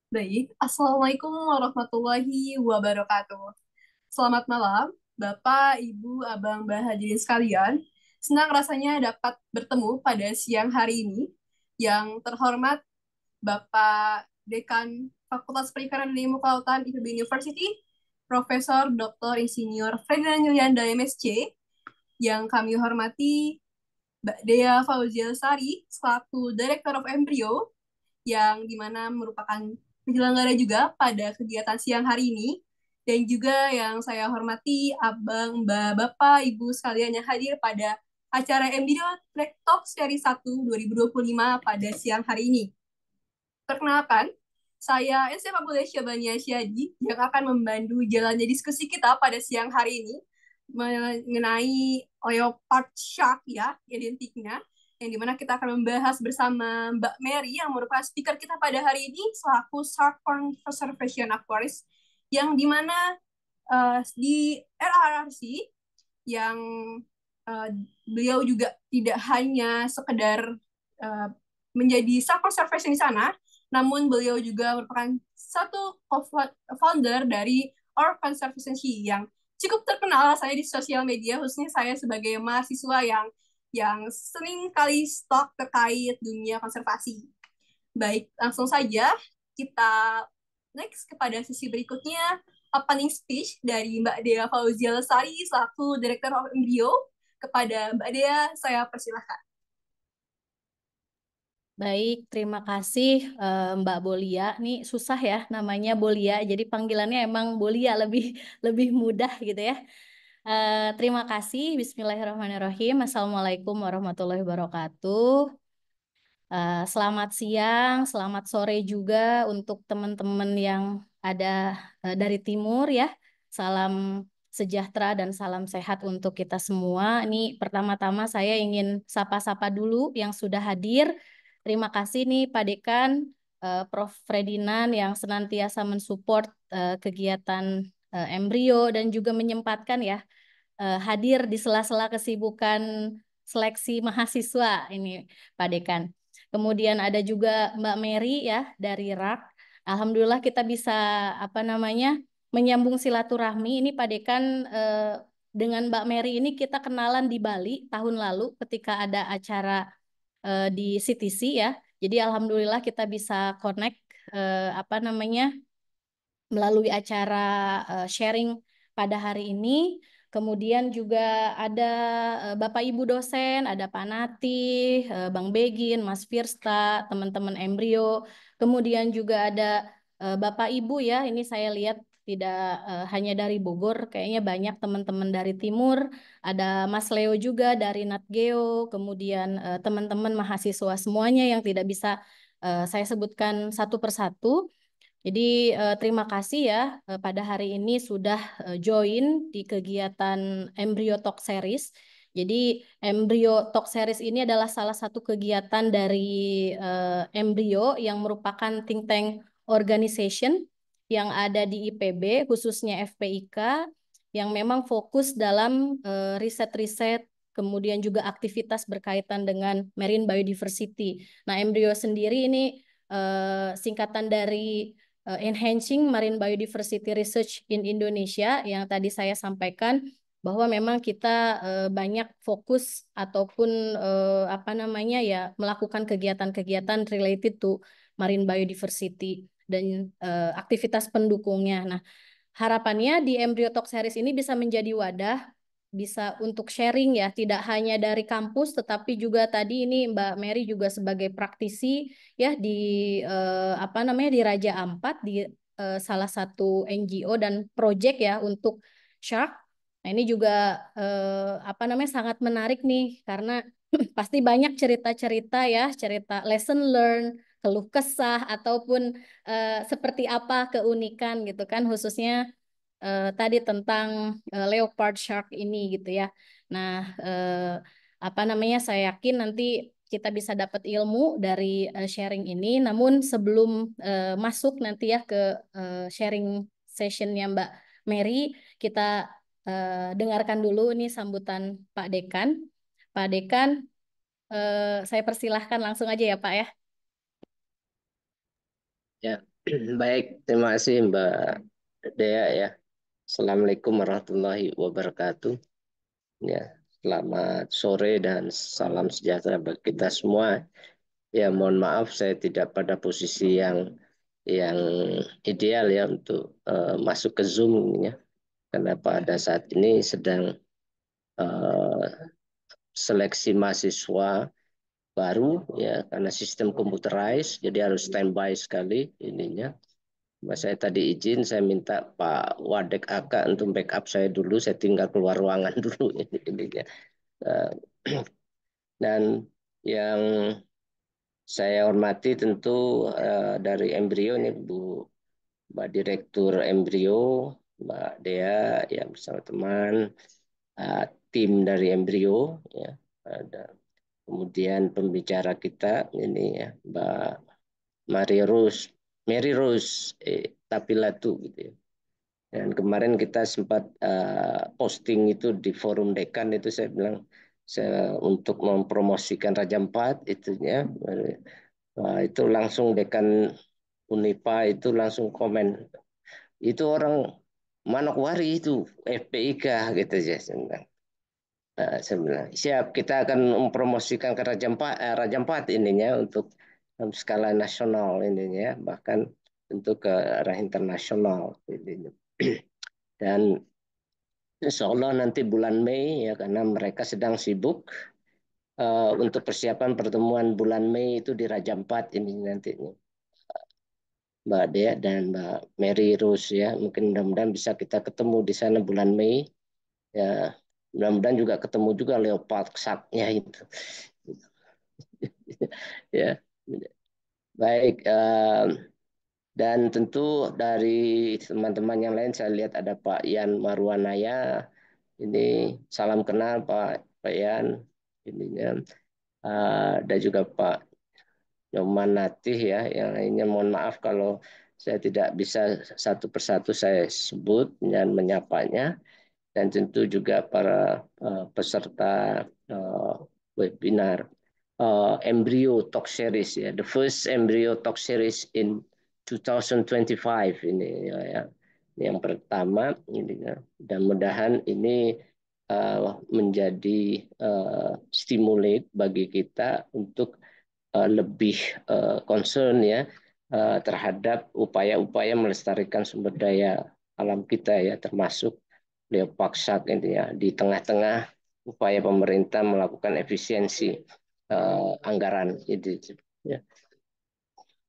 Baik, Assalamualaikum warahmatullahi wabarakatuh. Selamat malam, Bapak, Ibu, Abang, Mbak hadirin sekalian. Senang rasanya dapat bertemu pada siang hari ini. Yang terhormat Bapak Dekan Fakultas Perikanan dan Ilmu Kelautan IPB University, Profesor Dr. Insinyur Ferdinand Yulianda MSc, yang kami hormati Mbak Dea Fauzia Sari selaku Director of Embryo, yang dimana merupakan penyelenggara juga pada kegiatan siang hari ini, dan juga yang saya hormati Abang, Mbak, Bapak, Ibu sekalian yang hadir pada acara MBDO Track Talk Seri 1 2025 pada siang hari ini. Perkenalkan, saya SF Abdullah Syabania Syadi yang akan membantu jalannya diskusi kita pada siang hari ini mengenai leopard shark ya, identiknya, yang dimana kita akan membahas bersama Mbak Mary yang merupakan speaker kita pada hari ini selaku Shark Conservation Aquarist, yang dimana di RRRC yang uh, beliau juga tidak hanya sekedar uh, menjadi shark conservation di sana, namun beliau juga merupakan satu founder dari Our Conservancy yang cukup terkenal saya di sosial media, khususnya saya sebagai mahasiswa yang sering kali stalk terkait dunia konservasi. Baik, langsung saja kita next kepada sesi berikutnya, opening speech dari Mbak Dea Fauzia Lesari selaku Director of Embryo. Kepada Mbak Dea, saya persilahkan. Baik, terima kasih Mbak Bolia. Nih susah ya namanya Bolia, jadi panggilannya emang Bolia lebih lebih mudah gitu ya. Terima kasih. Bismillahirrahmanirrahim. Assalamualaikum warahmatullahi wabarakatuh. Selamat siang, selamat sore juga untuk teman-teman yang ada dari timur ya. Salam sejahtera dan salam sehat untuk kita semua. Ini pertama-tama saya ingin sapa-sapa dulu yang sudah hadir. Terima kasih nih Pak Dekan, Prof. Ferdinand yang senantiasa mensupport kegiatan embrio dan juga menyempatkan ya hadir di sela-sela kesibukan seleksi mahasiswa ini Pak Dekan. Kemudian ada juga Mbak Mary ya dari RAK. Alhamdulillah kita bisa apa namanya menyambung silaturahmi. Ini Pak Dekan dengan Mbak Mary ini kita kenalan di Bali tahun lalu ketika ada acara di CTC ya. Jadi alhamdulillah kita bisa connect apa namanya melalui acara sharing pada hari ini. Kemudian juga ada Bapak Ibu dosen, ada Pak Nati, Bang Begin, Mas Firsta, teman-teman embrio. Kemudian juga ada Bapak Ibu ya, ini saya lihat tidak hanya dari Bogor, kayaknya banyak teman-teman dari timur. Ada Mas Leo juga dari Natgeo, kemudian teman-teman mahasiswa semuanya yang tidak bisa saya sebutkan satu persatu. Jadi terima kasih ya pada hari ini sudah join di kegiatan Embryo Talk Series. Jadi Embryo Talk Series ini adalah salah satu kegiatan dari Embryo yang merupakan think tank organization yang ada di IPB khususnya FPIK yang memang fokus dalam riset-riset kemudian juga aktivitas berkaitan dengan marine biodiversity. Nah, Embryo sendiri ini singkatan dari Enhancing Marine Biodiversity Research in Indonesia yang tadi saya sampaikan bahwa memang kita banyak fokus ataupun apa namanya ya melakukan kegiatan-kegiatan related to marine biodiversity dan aktivitas pendukungnya. Nah, harapannya di Embryo Talk Series ini bisa menjadi wadah, bisa untuk sharing ya, tidak hanya dari kampus, tetapi juga tadi ini Mbak Mary juga sebagai praktisi ya di apa namanya di Raja Ampat di salah satu NGO dan project ya untuk Shark. Nah ini juga apa namanya sangat menarik nih karena pasti banyak cerita-cerita ya, cerita lesson learn, keluh kesah ataupun seperti apa keunikan gitu kan khususnya tadi tentang leopard shark ini gitu ya. Nah, apa namanya? Saya yakin nanti kita bisa dapat ilmu dari sharing ini. Namun sebelum masuk nanti ya ke sharing sessionnya Mbak Mary, kita dengarkan dulu nih sambutan Pak Dekan. Pak Dekan, saya persilahkan langsung aja ya Pak ya. Ya, Baik, terima kasih Mbak Dea ya. Assalamualaikum warahmatullahi wabarakatuh. Ya, selamat sore dan salam sejahtera bagi kita semua. Ya, mohon maaf saya tidak pada posisi yang ideal ya untuk masuk ke Zoom ya. Karena pada saat ini sedang eh, seleksi mahasiswa baru ya karena sistem computerized jadi harus standby sekali ininya. Mas saya tadi izin, saya minta Pak Wadek Aka untuk backup saya dulu, saya tinggal keluar ruangan dulu ini ya. Eh, Dan yang saya hormati tentu dari Embrio ini Bu Mbak Direktur Embrio, Mbak Dea yang bersama teman, eh, tim dari Embrio ya, ada kemudian pembicara kita ini ya Mbak Mary Rose, Mary Rose Tapilatu gitu ya. Dan kemarin kita sempat posting itu di forum dekan itu saya bilang untuk mempromosikan Raja Ampat itunya. Wah, itu langsung dekan Unipa itu langsung komen. Itu orang Manokwari itu FPIK gitu ya. Saya bilang, siap kita akan mempromosikan ke Raja Ampat ininya untuk skala nasional ininya bahkan untuk ke arah internasional ininya. Dan Insya Allah nanti bulan Mei ya karena mereka sedang sibuk untuk persiapan pertemuan bulan Mei itu di Raja Ampat ini nanti Mbak Dea dan Mbak Mary Rose ya mungkin mudah-mudahan bisa kita ketemu di sana bulan Mei ya mudah-mudahan juga ketemu juga Leopard Saknya itu ya baik dan tentu dari teman-teman yang lain saya lihat ada Pak Yan Marwanaya ini salam kenal Pak Yan ininya dan juga Pak Nyoman Natih ya, yang lainnya mohon maaf kalau saya tidak bisa satu persatu saya sebut dan menyapanya dan tentu juga para peserta uh, webinar Embryo Talk Series ya, the first Embryo Talk Series in 2025 ini ya. Yang pertama ini ya. Mudah-mudahan ini menjadi stimulate bagi kita untuk lebih concern ya terhadap upaya-upaya melestarikan sumber daya alam kita ya termasuk Leopaksak ini ya di tengah-tengah upaya pemerintah melakukan efisiensi anggaran itu ya.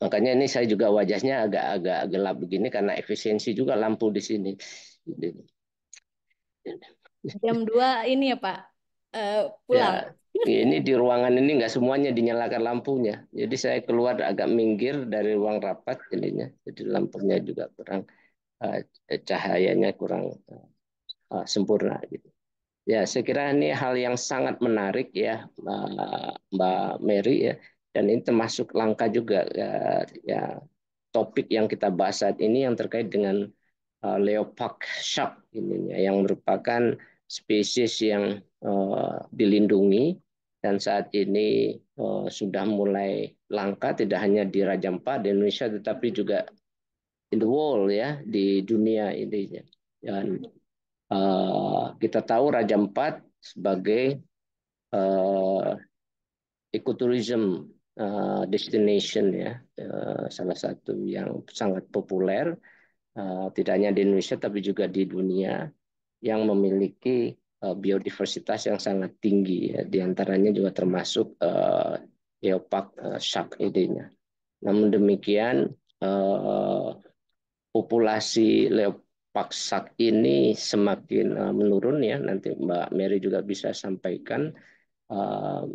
Makanya ini saya juga wajahnya agak-agak gelap begini karena efisiensi juga lampu di sini. Jam 2 ini ya Pak, Ya, pulang. ini di ruangan ini nggak semuanya dinyalakan lampunya. Jadi saya keluar agak minggir dari ruang rapat jadinya. Jadi lampunya juga kurang cahayanya kurang sempurna gitu. Ya, saya kira ini hal yang sangat menarik ya, Mbak Mary ya. Dan ini termasuk langkah juga ya topik yang kita bahas saat ini yang terkait dengan leopard shark ininya yang merupakan spesies yang dilindungi dan saat ini sudah mulai langka tidak hanya di Raja Ampat di Indonesia tetapi juga in the world ya di dunia ini dan kita tahu Raja Ampat sebagai uh, ecotourism destination ya salah satu yang sangat populer tidak hanya di Indonesia tapi juga di dunia yang memiliki biodiversitas yang sangat tinggi ya. Di antaranya juga termasuk geopark shark idenya. Namun demikian populasi leopark shark ini semakin menurun ya. Nanti Mbak Mary juga bisa sampaikan uh,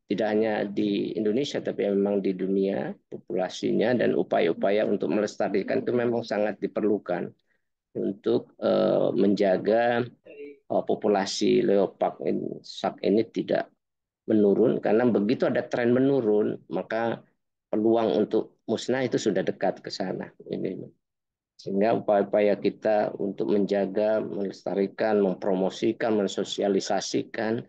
tidak hanya di Indonesia tapi memang di dunia populasinya dan upaya-upaya untuk melestarikan itu memang sangat diperlukan untuk menjaga populasi leopard shark ini tidak menurun karena begitu ada tren menurun maka peluang untuk musnah itu sudah dekat ke sana ini sehingga upaya-upaya kita untuk menjaga, melestarikan, mempromosikan, mensosialisasikan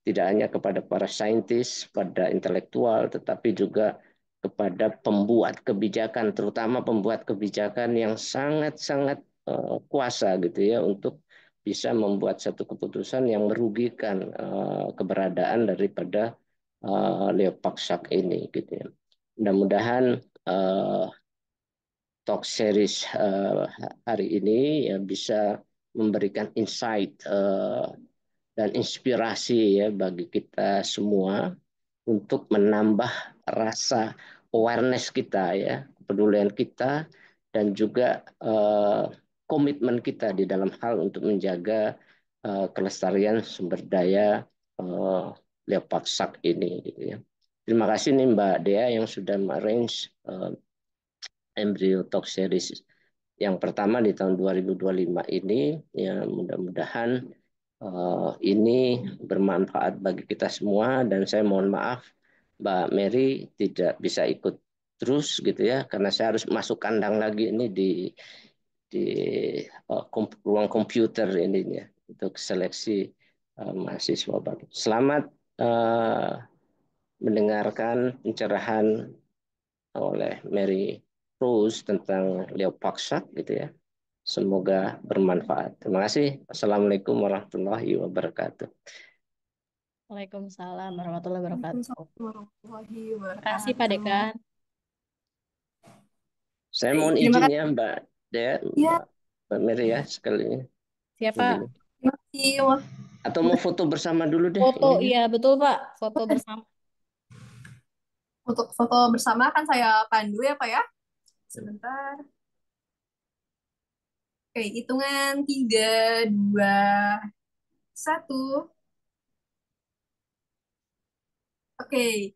tidak hanya kepada para saintis, pada intelektual, tetapi juga kepada pembuat kebijakan, terutama pembuat kebijakan yang sangat-sangat kuasa gitu ya untuk bisa membuat satu keputusan yang merugikan keberadaan daripada Leopark ini gitu ya. Mudah-mudahan talk series hari ini ya bisa memberikan insight dan inspirasi ya bagi kita semua untuk menambah rasa awareness kita ya, kepedulian kita dan juga komitmen kita di dalam hal untuk menjaga kelestarian sumber daya leopard shark ini gitu ya. Terima kasih nih Mbak Dea yang sudah arrange Embryo Talk Series yang pertama di tahun 2025 ini. Ya mudah-mudahan ini bermanfaat bagi kita semua dan saya mohon maaf Mbak Mary tidak bisa ikut terus gitu ya karena saya harus masuk kandang lagi ini di ruang komputer ini ya untuk seleksi mahasiswa baru. Selamat mendengarkan pencerahan oleh Mary Rose tentang Leo Paksa gitu ya. Semoga bermanfaat. Terima kasih. Assalamualaikum warahmatullahi wabarakatuh. Waalaikumsalam warahmatullahi wabarakatuh. Waalaikumsalam warahmatullahi Terima kasih Pak wabarakatuh. Dekan. Saya Baik, mohon terima izin kasih ya Mbak Dea, ya. Mbak Mary ya sekali ini. Siapa? Izin. Terima kasih. Wah, Atau mau foto bersama dulu deh Foto, ininya. iya betul Pak. Foto bersama. untuk foto bersama akan saya pandu ya Pak ya. Sebentar. Oke, hitungan 3, 2, 1. Oke,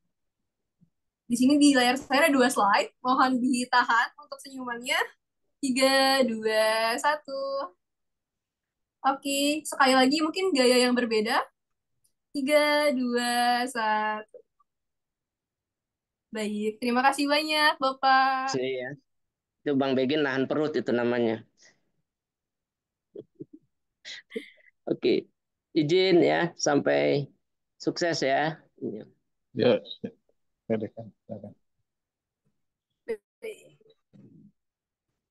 di sini di layar saya ada 2 slide. Mohon ditahan untuk senyumannya. 3, 2, 1. Oke, sekali lagi mungkin gaya yang berbeda. 3, 2, 1. Baik, terima kasih banyak Bapak. Sini ya. Itu Bang Begin nahan perut itu namanya. Oke. Izin ya sampai sukses ya. Ya, silakan. Silakan.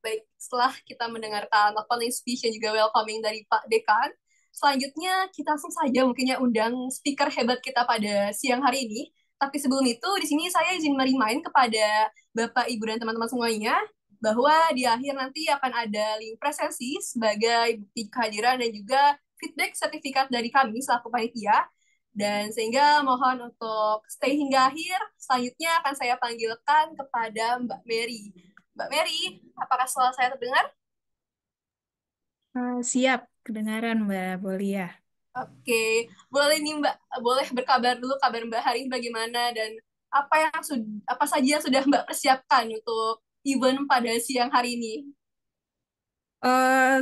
Baik, setelah kita mendengarkan opening speech dan juga welcoming dari Pak Dekan, selanjutnya kita langsung saja mungkin ya undang speaker hebat kita pada siang hari ini. Tapi sebelum itu, di sini saya izin merimain kepada Bapak, Ibu, dan teman-teman semuanya bahwa di akhir nanti akan ada link presensi sebagai bukti kehadiran dan juga feedback sertifikat dari kami selaku panitia. Dan sehingga mohon untuk stay hingga akhir. Selanjutnya akan saya panggilkan kepada Mbak Mary. Mbak Mary, apakah suara saya terdengar? Siap, kedengaran Mbak Bolia. Oke, boleh nih Mbak, boleh berkabar dulu kabar Mbak hari ini bagaimana dan apa saja yang sudah Mbak persiapkan untuk event pada siang hari ini?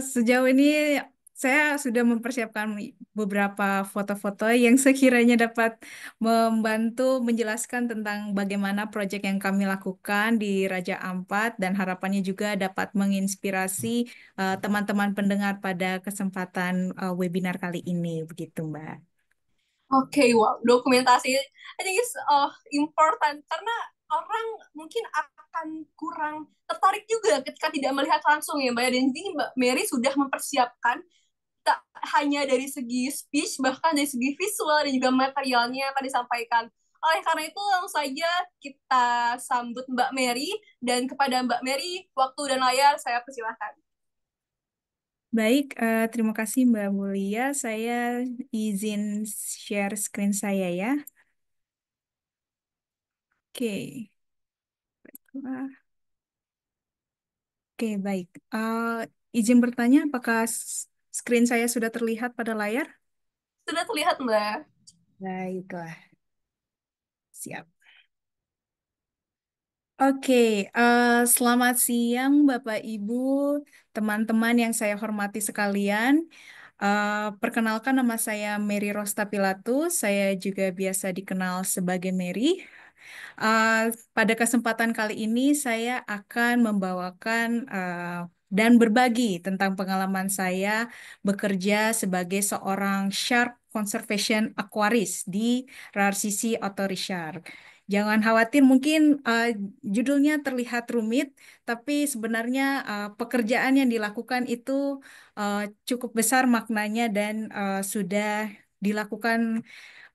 Sejauh ini saya sudah mempersiapkan beberapa foto-foto yang sekiranya dapat membantu menjelaskan tentang bagaimana proyek yang kami lakukan di Raja Ampat dan harapannya juga dapat menginspirasi teman-teman pendengar pada kesempatan webinar kali ini, begitu Mbak. Oke, wow, dokumentasi I think is important karena orang mungkin akan kurang tertarik juga ketika tidak melihat langsung ya Mbak. Dan ini Mbak Mary sudah mempersiapkan tak hanya dari segi speech, bahkan dari segi visual dan juga materialnya akan disampaikan. Oleh karena itu, langsung saja kita sambut Mbak Mary, dan kepada Mbak Mary, waktu dan layar saya persilahkan. Baik, terima kasih Mbak Mulia. Saya izin share screen saya ya. Oke. Wah, Oke, baik. Izin bertanya, apakah screen saya sudah terlihat pada layar? Sudah terlihat, Mbak. Baiklah, siap. Oke, selamat siang Bapak Ibu, teman-teman yang saya hormati sekalian. Perkenalkan nama saya Mary Rosta Pilatus, saya juga biasa dikenal sebagai Mary. Pada kesempatan kali ini saya akan membawakan dan berbagi tentang pengalaman saya bekerja sebagai seorang shark conservation aquarist di RRCC Authority Shark. Jangan khawatir, mungkin judulnya terlihat rumit, tapi sebenarnya pekerjaan yang dilakukan itu cukup besar maknanya dan sudah dilakukan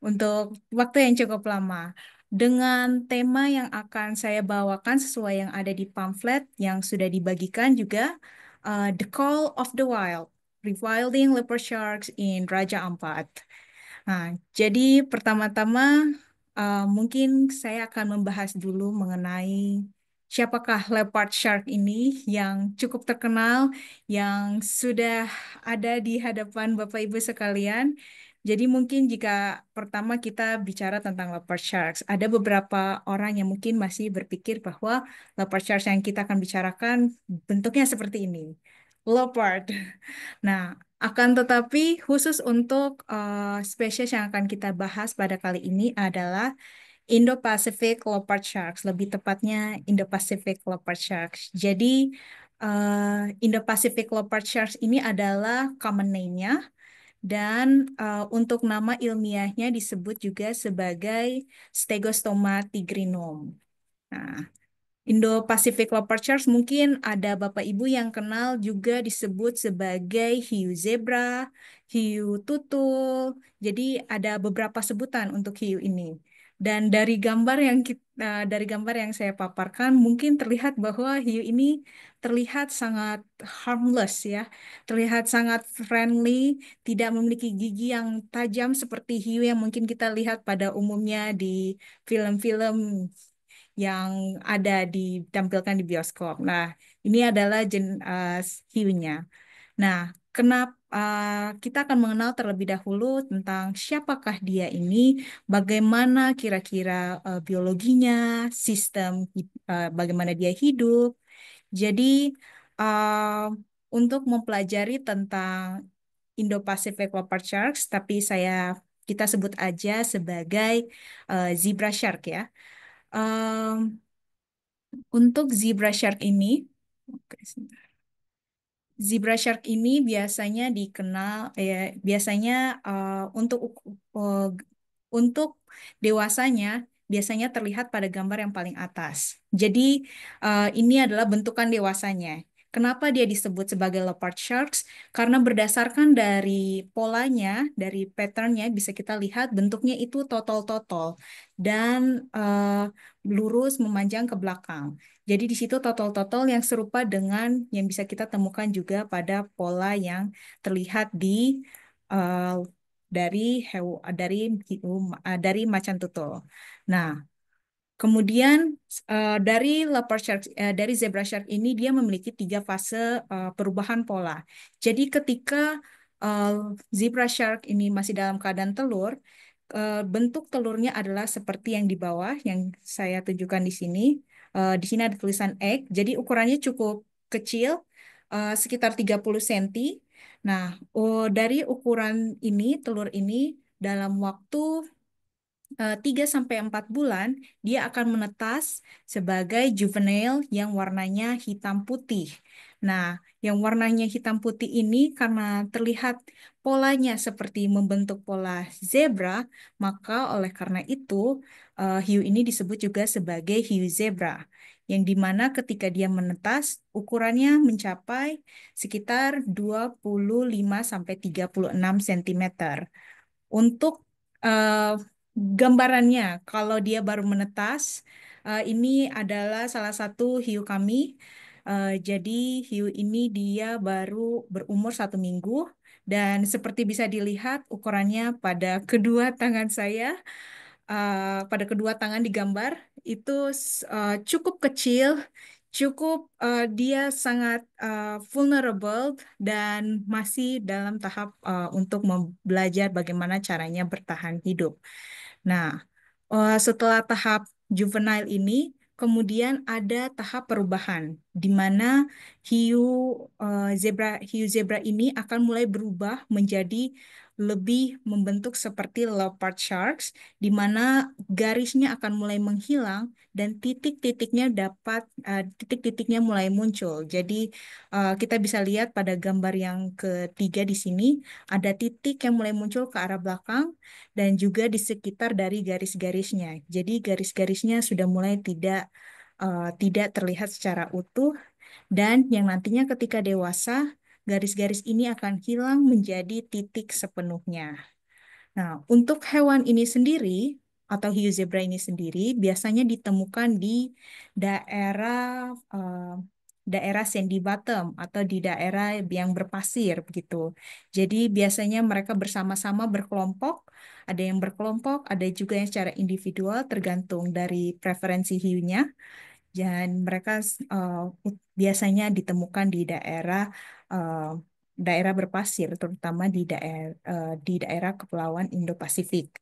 untuk waktu yang cukup lama. Dengan tema yang akan saya bawakan sesuai yang ada di pamflet yang sudah dibagikan juga, The Call of the Wild, Rewilding Leopard Sharks in Raja Ampat. Nah, jadi pertama-tama mungkin saya akan membahas dulu mengenai siapakah leopard shark ini yang cukup terkenal, yang sudah ada di hadapan Bapak Ibu sekalian. Jadi mungkin jika pertama kita bicara tentang leopard sharks, ada beberapa orang yang mungkin masih berpikir bahwa leopard sharks yang kita akan bicarakan bentuknya seperti ini. Leopard. Nah, akan tetapi khusus untuk spesies yang akan kita bahas pada kali ini adalah Indo-Pacific Leopard Sharks, lebih tepatnya Indo-Pacific Leopard Sharks. Jadi Indo-Pacific Leopard Sharks ini adalah common name-nya dan untuk nama ilmiahnya disebut juga sebagai Stegostoma tigrinum. Nah, Indo-Pacific Leopard Sharks mungkin ada Bapak Ibu yang kenal juga disebut sebagai hiu zebra, hiu tutul. Jadi ada beberapa sebutan untuk hiu ini. Dan dari gambar yang saya paparkan mungkin terlihat bahwa hiu ini terlihat sangat harmless ya, terlihat sangat friendly, tidak memiliki gigi yang tajam seperti hiu yang mungkin kita lihat pada umumnya di film-film yang ada ditampilkan di bioskop. Nah, ini adalah hiunya. Nah, kenapa kita akan mengenal terlebih dahulu tentang siapakah dia ini, bagaimana kira-kira biologinya, bagaimana dia hidup. Jadi, uh, untuk mempelajari tentang Indo-Pacific Leopard Sharks, tapi kita sebut aja sebagai zebra shark ya. Um, untuk zebra shark ini, oke, sebentar. Zebra shark ini biasanya dikenal, biasanya uh, untuk dewasanya biasanya terlihat pada gambar yang paling atas. Jadi ini adalah bentukan dewasanya. Kenapa dia disebut sebagai leopard sharks? Karena berdasarkan dari polanya, dari patternnya bisa kita lihat bentuknya itu totol-totol dan lurus memanjang ke belakang. Jadi di situ totol-totol yang serupa dengan yang bisa kita temukan juga pada pola yang terlihat uh, dari dari macan tutul. Nah, kemudian dari zebra shark ini dia memiliki 3 fase perubahan pola. Jadi ketika uh, zebra shark ini masih dalam keadaan telur, bentuk telurnya adalah seperti yang di bawah yang saya tunjukkan di sini. Di sini ada tulisan egg, jadi ukurannya cukup kecil, sekitar 30 cm. Nah, dari ukuran ini, telur ini dalam waktu 3 sampai 4 bulan, dia akan menetas sebagai juvenile yang warnanya hitam putih. Nah, yang warnanya hitam putih ini karena terlihat polanya seperti membentuk pola zebra, maka oleh karena itu hiu ini disebut juga sebagai hiu zebra. Yang dimana ketika dia menetas, ukurannya mencapai sekitar 25 sampai 36 cm. Untuk eh, gambarannya, kalau dia baru menetas, ini adalah salah satu hiu kami. Jadi hiu ini dia baru berumur 1 minggu dan seperti bisa dilihat ukurannya kedua tangan saya, pada kedua tangan di gambar itu cukup kecil, dia sangat vulnerable dan masih dalam tahap untuk belajar bagaimana caranya bertahan hidup. Nah, setelah tahap juvenile ini, kemudian ada tahap perubahan, di mana hiu hiu zebra ini akan mulai berubah menjadi lebih membentuk seperti leopard sharks, di mana garisnya akan mulai menghilang dan titik-titiknya mulai muncul. Jadi kita bisa lihat pada gambar yang ketiga di sini ada titik yang mulai muncul ke arah belakang dan juga di sekitar dari garis-garisnya. Jadi garis-garisnya sudah mulai tidak terlihat secara utuh dan yang nantinya ketika dewasa garis-garis ini akan hilang menjadi titik sepenuhnya. Nah, untuk hewan ini sendiri atau hiu zebra ini sendiri biasanya ditemukan di daerah daerah sandy bottom atau di daerah yang berpasir begitu. Jadi biasanya mereka bersama-sama berkelompok, ada yang berkelompok, ada juga yang secara individual tergantung dari preferensi hiunya. Dan mereka biasanya ditemukan di uh, daerah berpasir, terutama di daerah Kepulauan Indo-Pasifik.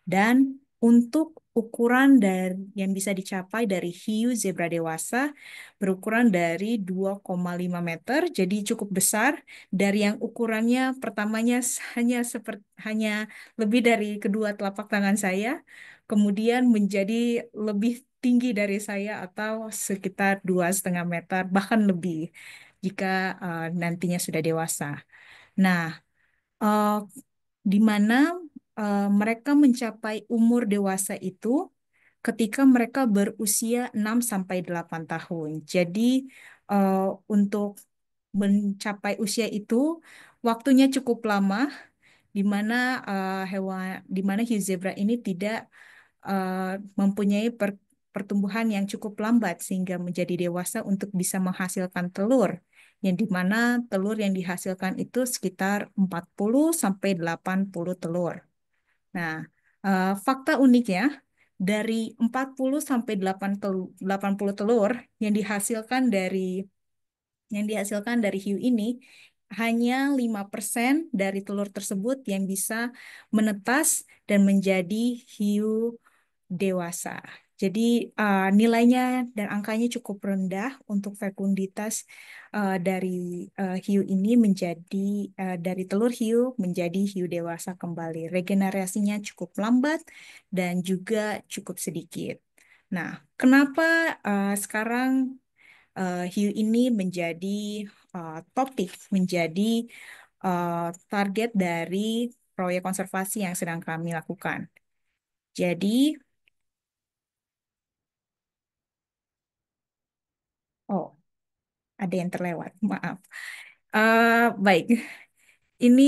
Dan untuk ukuran yang bisa dicapai dari hiu zebra dewasa berukuran dari 2,5 meter, jadi cukup besar. Dari yang ukurannya pertamanya hanya lebih dari kedua telapak tangan saya, kemudian menjadi lebih tinggi dari saya atau sekitar 2,5 meter, bahkan lebih jika nantinya sudah dewasa. Nah, eh, di mana mereka mencapai umur dewasa itu ketika mereka berusia 6 sampai 8 tahun. Jadi eh, untuk mencapai usia itu waktunya cukup lama di mana di mana hiu zebra ini tidak mempunyai pertumbuhan yang cukup lambat sehingga menjadi dewasa untuk bisa menghasilkan telur. Yang di mana telur yang dihasilkan itu sekitar 40 sampai 80 telur. Nah, fakta uniknya dari 40 sampai 80 telur yang dihasilkan dari hiu ini hanya 5% dari telur tersebut yang bisa menetas dan menjadi hiu dewasa. Jadi nilainya dan angkanya cukup rendah untuk fekunditas dari hiu ini dari telur hiu menjadi hiu dewasa kembali. Regenerasinya cukup lambat dan juga cukup sedikit. Nah, kenapa sekarang hiu ini menjadi topik, menjadi target dari proyek konservasi yang sedang kami lakukan? Jadi, oh, ada yang terlewat, maaf. Baik, ini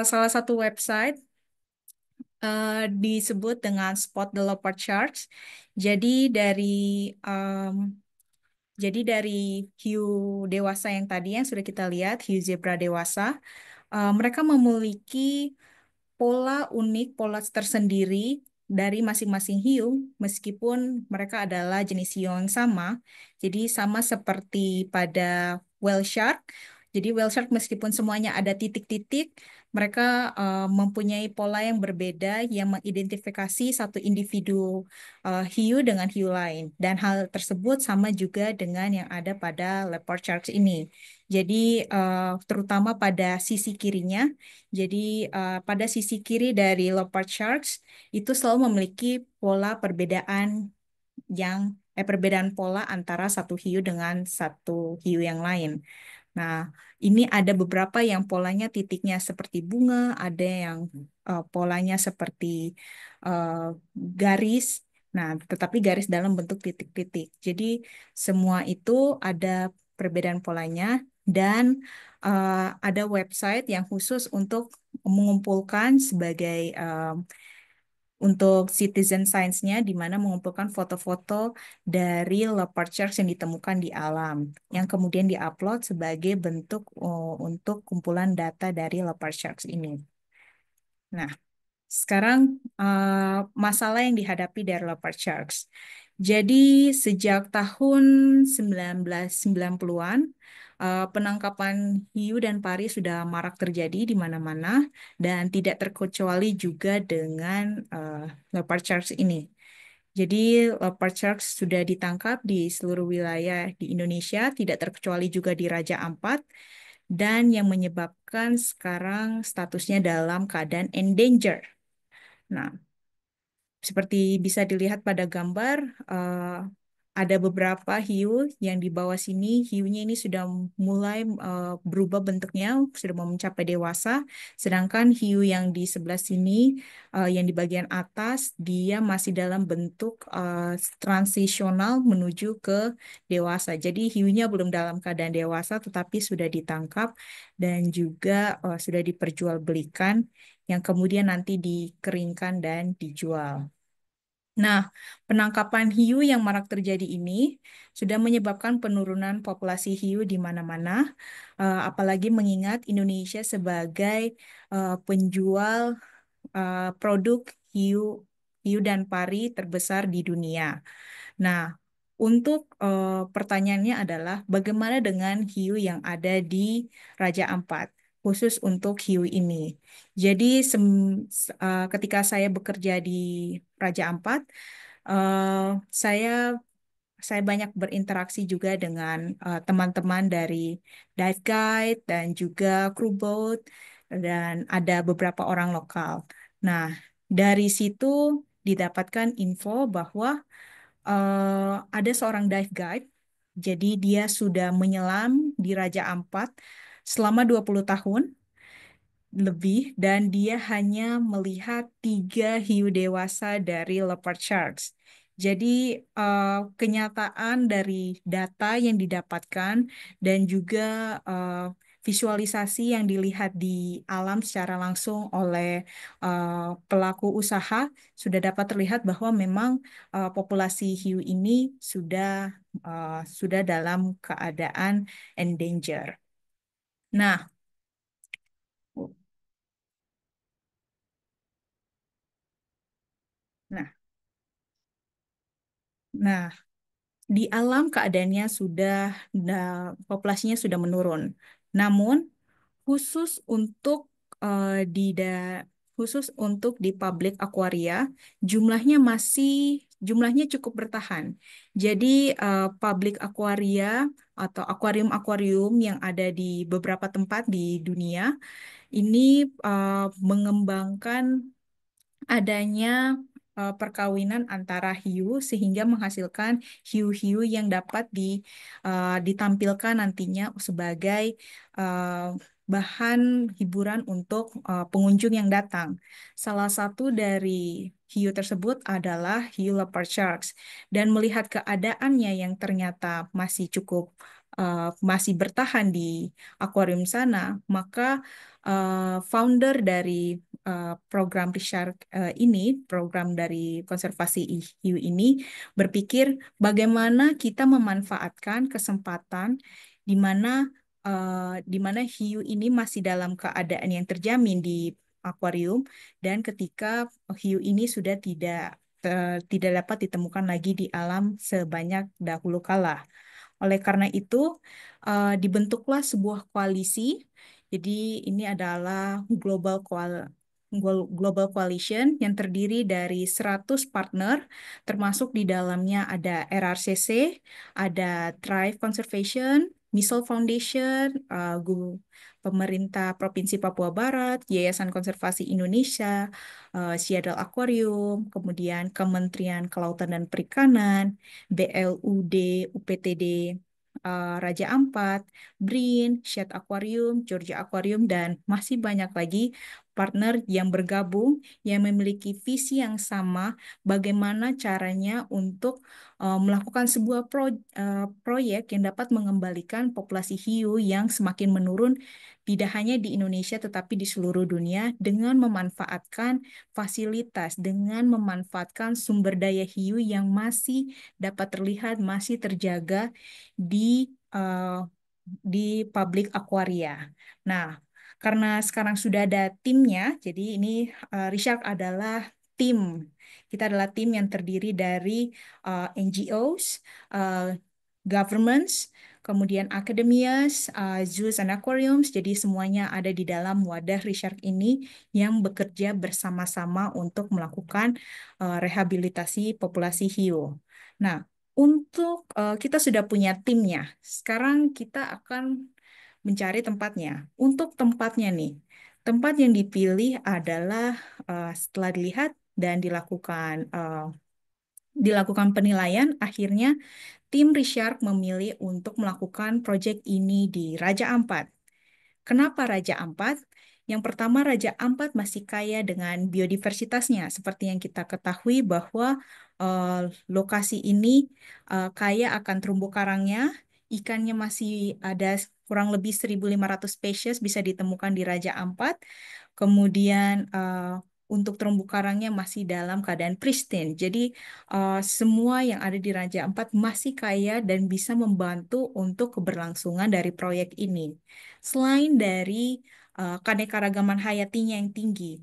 salah satu website disebut dengan Spot the Leopard Sharks. Jadi dari em, jadi dari hiu dewasa yang tadi yang sudah kita lihat, hiu zebra dewasa, mereka memiliki pola tersendiri dari masing-masing hiu, meskipun mereka adalah jenis hiu yang sama. Jadi sama seperti pada whale shark. Jadi whale shark meskipun semuanya ada titik-titik, mereka mempunyai pola yang berbeda yang mengidentifikasi satu individu hiu dengan hiu lain. Dan hal tersebut sama juga dengan yang ada pada leopard sharks ini. Jadi terutama pada sisi kirinya. Jadi pada sisi kiri dari leopard sharks itu selalu memiliki perbedaan pola antara satu hiu dengan satu hiu yang lain. Nah, ini ada beberapa yang polanya titiknya seperti bunga, ada yang polanya seperti uh, garis. Nah, tetapi garis dalam bentuk titik-titik. Jadi semua itu ada perbedaan polanya dan ada website yang khusus untuk mengumpulkan untuk citizen science-nya, di mana mengumpulkan foto-foto dari leopard sharks yang ditemukan di alam, yang kemudian diupload sebagai bentuk untuk kumpulan data dari leopard sharks ini. Nah, sekarang masalah yang dihadapi dari leopard sharks. Jadi sejak tahun 1990-an, penangkapan hiu dan pari sudah marak terjadi di mana-mana dan tidak terkecuali juga dengan leopard sharks ini. Jadi leopard sharks sudah ditangkap di seluruh wilayah di Indonesia, tidak terkecuali juga di Raja Ampat. dan yang menyebabkan sekarang statusnya dalam keadaan endanger. Nah, seperti bisa dilihat pada gambar, ada beberapa hiu yang di bawah sini. Hiunya ini sudah mulai berubah bentuknya, sudah mau mencapai dewasa. Sedangkan hiu yang di sebelah sini, yang di bagian atas, dia masih dalam bentuk transisional menuju ke dewasa. Jadi hiunya belum dalam keadaan dewasa, tetapi sudah ditangkap dan juga sudah diperjualbelikan, yang kemudian nanti dikeringkan dan dijual. Nah, penangkapan hiu yang marak terjadi ini sudah menyebabkan penurunan populasi hiu di mana-mana, apalagi mengingat Indonesia sebagai penjual produk hiu hiu dan pari terbesar di dunia. Nah, untuk pertanyaannya adalah bagaimana dengan hiu yang ada di Raja Ampat, khusus untuk hiu ini. Jadi ketika saya bekerja di Raja Ampat, saya saya banyak berinteraksi juga dengan teman-teman dari dive guide dan juga crew boat dan ada beberapa orang lokal. Nah, dari situ didapatkan info bahwa ada seorang dive guide, jadi dia sudah menyelam di Raja Ampat selama 20 tahun lebih dan dia hanya melihat 3 hiu dewasa dari leopard sharks. Jadi kenyataan dari data yang didapatkan dan juga eh, visualisasi yang dilihat di alam secara langsung oleh pelaku usaha sudah dapat terlihat bahwa memang populasi hiu ini sudah dalam keadaan endanger. Nah, nah, nah. Di alam keadaannya populasinya sudah menurun. Namun khusus untuk khusus untuk di public aquaria jumlahnya cukup bertahan. Jadi public aquaria atau akuarium-akuarium yang ada di beberapa tempat di dunia ini mengembangkan adanya perkawinan antara hiu sehingga menghasilkan hiu-hiu yang dapat ditampilkan nantinya sebagai uh, bahan hiburan untuk pengunjung yang datang. Salah satu dari hiu tersebut adalah hiu leopard sharks dan melihat keadaannya yang ternyata masih bertahan di akuarium sana, maka founder dari program Richard ini, program dari konservasi hiu ini, berpikir bagaimana kita memanfaatkan kesempatan di mana hiu ini masih dalam keadaan yang terjamin di akuarium dan ketika hiu ini sudah tidak dapat ditemukan lagi di alam sebanyak dahulu kala. Oleh karena itu, dibentuklah sebuah koalisi. Jadi ini adalah Global Coalition yang terdiri dari 100 partner, termasuk di dalamnya ada RRCC, ada Thrive Conservation, Missile Foundation, Pemerintah Provinsi Papua Barat, Yayasan Konservasi Indonesia, Seattle Aquarium, kemudian Kementerian Kelautan dan Perikanan, BLUD, UPTD, Raja Ampat, BRIN, Shed Aquarium, Georgia Aquarium, dan masih banyak lagi partner yang bergabung yang memiliki visi yang sama bagaimana caranya untuk melakukan sebuah proyek yang dapat mengembalikan populasi hiu yang semakin menurun tidak hanya di Indonesia tetapi di seluruh dunia dengan memanfaatkan fasilitas, dengan memanfaatkan sumber daya hiu yang masih dapat terlihat, masih terjaga di di public aquaria. Nah, karena sekarang sudah ada timnya, jadi ini Richard adalah tim. Kita adalah tim yang terdiri dari NGOs, governments, kemudian academias, zoos and aquariums. Jadi semuanya ada di dalam wadah Richard ini yang bekerja bersama-sama untuk melakukan rehabilitasi populasi hiu. Nah, untuk kita sudah punya timnya. Sekarang kita akan mencari tempatnya. Untuk tempatnya nih, tempat yang dipilih adalah setelah dilihat dan dilakukan penilaian, akhirnya tim Richard memilih untuk melakukan proyek ini di Raja Ampat. Kenapa Raja Ampat? Yang pertama, Raja Ampat masih kaya dengan biodiversitasnya. Seperti yang kita ketahui bahwa eh, lokasi ini kaya akan terumbu karangnya, ikannya masih ada kurang lebih 1.500 spesies bisa ditemukan di Raja Ampat. Kemudian untuk terumbu karangnya masih dalam keadaan pristine. Jadi semua yang ada di Raja Ampat masih kaya dan bisa membantu untuk keberlangsungan dari proyek ini. Selain dari keanekaragaman hayatinya yang tinggi,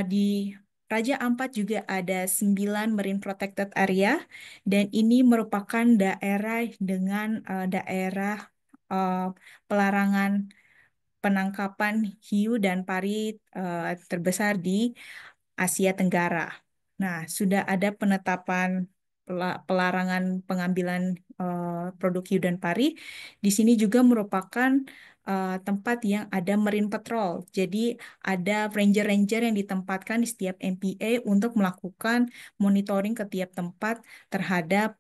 di Raja Ampat juga ada 9 Marine Protected Area dan ini merupakan daerah dengan daerah eh, pelarangan penangkapan hiu dan pari terbesar di Asia Tenggara. Nah, sudah ada penetapan pelarangan pengambilan produk hiu dan pari. Di sini juga merupakan tempat yang ada marine patrol. Jadi ada ranger-ranger yang ditempatkan di setiap MPA untuk melakukan monitoring ke tiap tempat terhadap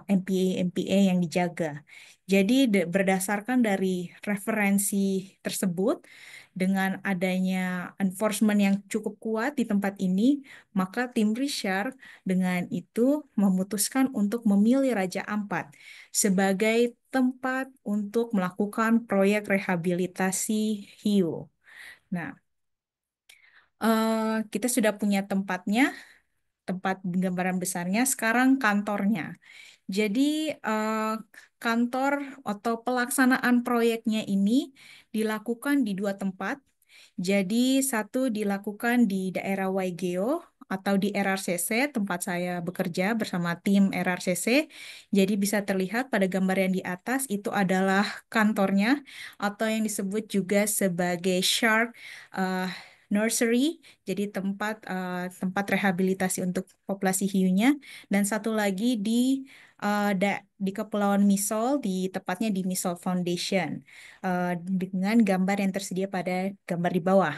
MPA-MPA yang dijaga. Jadi berdasarkan dari referensi tersebut, dengan adanya enforcement yang cukup kuat di tempat ini, maka tim Richard dengan itu memutuskan untuk memilih Raja Ampat sebagai tempat untuk melakukan proyek rehabilitasi hiu. Nah, kita sudah punya tempatnya, tempat gambaran besarnya, sekarang kantornya. Jadi eh, kantor atau pelaksanaan proyeknya ini dilakukan di dua tempat. Jadi satu dilakukan di daerah Waigeo atau di RRCC, tempat saya bekerja bersama tim RRCC. Jadi bisa terlihat pada gambar yang di atas itu adalah kantornya atau yang disebut juga sebagai Shark eh, Nursery, jadi tempat rehabilitasi untuk populasi hiunya. Dan satu lagi di Kepulauan Misol, tepatnya di Misol Foundation, dengan gambar yang tersedia pada gambar di bawah.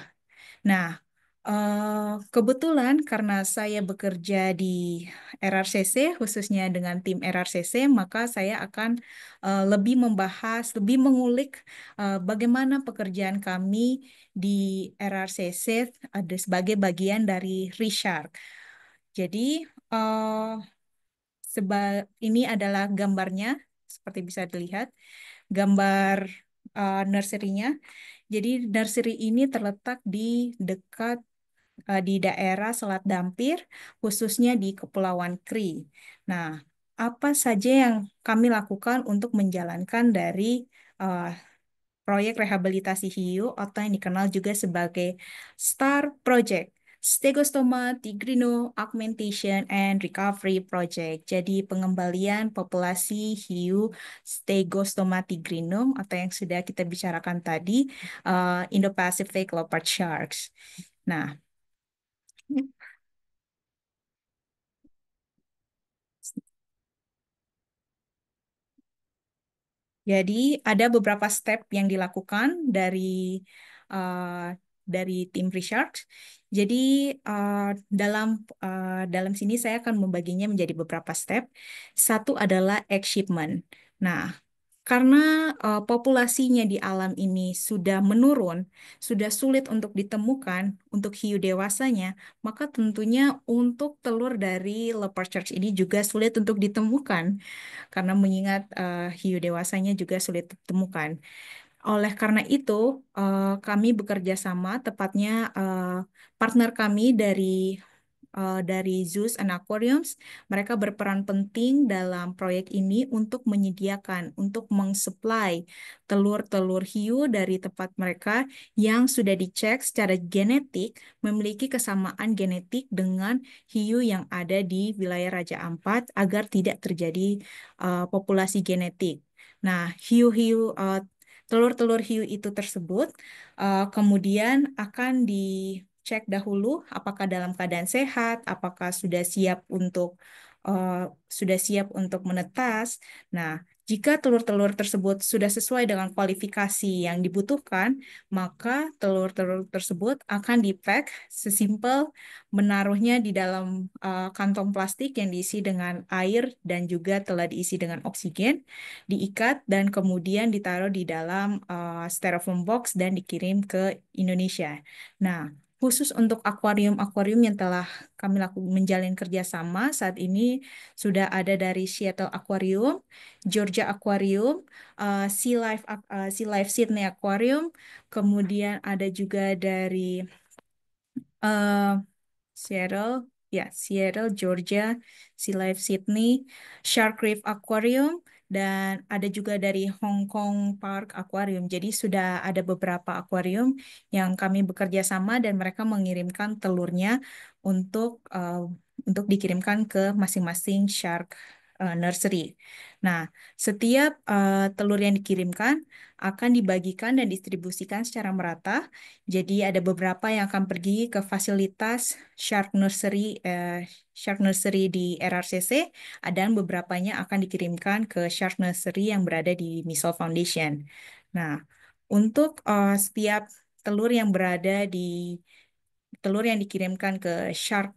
Nah, kebetulan karena saya bekerja di RRCC, khususnya dengan tim RRCC, maka saya akan lebih membahas, lebih mengulik bagaimana pekerjaan kami di RRCC ada sebagai bagian dari Richard. Jadi, ini adalah gambarnya, seperti bisa dilihat, gambar nursery-nya. Jadi nursery ini terletak di dekat di daerah Selat Dampir, khususnya di Kepulauan Kri. Nah, apa saja yang kami lakukan untuk menjalankan dari uh, proyek rehabilitasi hiu atau yang dikenal juga sebagai STAR Project, Stegostoma tigrino Augmentation and Recovery Project. Jadi pengembalian populasi hiu Stegostoma tigrinum atau yang sudah kita bicarakan tadi, Indo-Pacific leopard sharks. Nah, jadi ada beberapa step yang dilakukan uh, dari tim research. Jadi uh, dalam dalam sini saya akan membaginya menjadi beberapa step. Satu adalah egg shipment. Nah, karena populasinya di alam ini sudah menurun, sudah sulit untuk ditemukan untuk hiu dewasanya, maka tentunya untuk telur dari leopard shark ini juga sulit untuk ditemukan karena mengingat hiu dewasanya juga sulit ditemukan. Oleh karena itu, kami bekerja sama, tepatnya partner kami dari zoos and aquariums, mereka berperan penting dalam proyek ini untuk menyediakan, untuk mensuplai telur-telur hiu dari tempat mereka yang sudah dicek secara genetik, memiliki kesamaan genetik dengan hiu yang ada di wilayah Raja Ampat agar tidak terjadi populasi genetik. Nah, telur-telur hiu itu tersebut kemudian akan dicek dahulu apakah dalam keadaan sehat, apakah sudah siap untuk menetas. Nah, Jika telur-telur tersebut sudah sesuai dengan kualifikasi yang dibutuhkan, maka telur-telur tersebut akan di-pack sesimpel menaruhnya di dalam kantong plastik yang diisi dengan air dan juga telah diisi dengan oksigen, diikat dan kemudian ditaruh di dalam styrofoam box dan dikirim ke Indonesia. Nah, khusus untuk akuarium-akuarium yang telah kami lakukan menjalin kerjasama saat ini sudah ada dari Seattle Aquarium, Georgia Aquarium, Sea Life Sydney Aquarium, kemudian ada juga dari eh, Seattle, Seattle, Georgia, Sea Life Sydney, Shark Reef Aquarium, dan ada juga dari Hong Kong Park Aquarium. Jadi sudah ada beberapa akuarium yang kami bekerja sama dan mereka mengirimkan telurnya untuk untuk dikirimkan ke masing-masing shark nursery. Nah, setiap telur yang dikirimkan akan dibagikan dan distribusikan secara merata. Jadi ada beberapa yang akan pergi ke fasilitas Shark Nursery, Shark Nursery di RRCC, dan beberapanya akan dikirimkan ke Shark Nursery yang berada di Missile Foundation. Nah, untuk setiap telur yang berada di telur yang dikirimkan ke Shark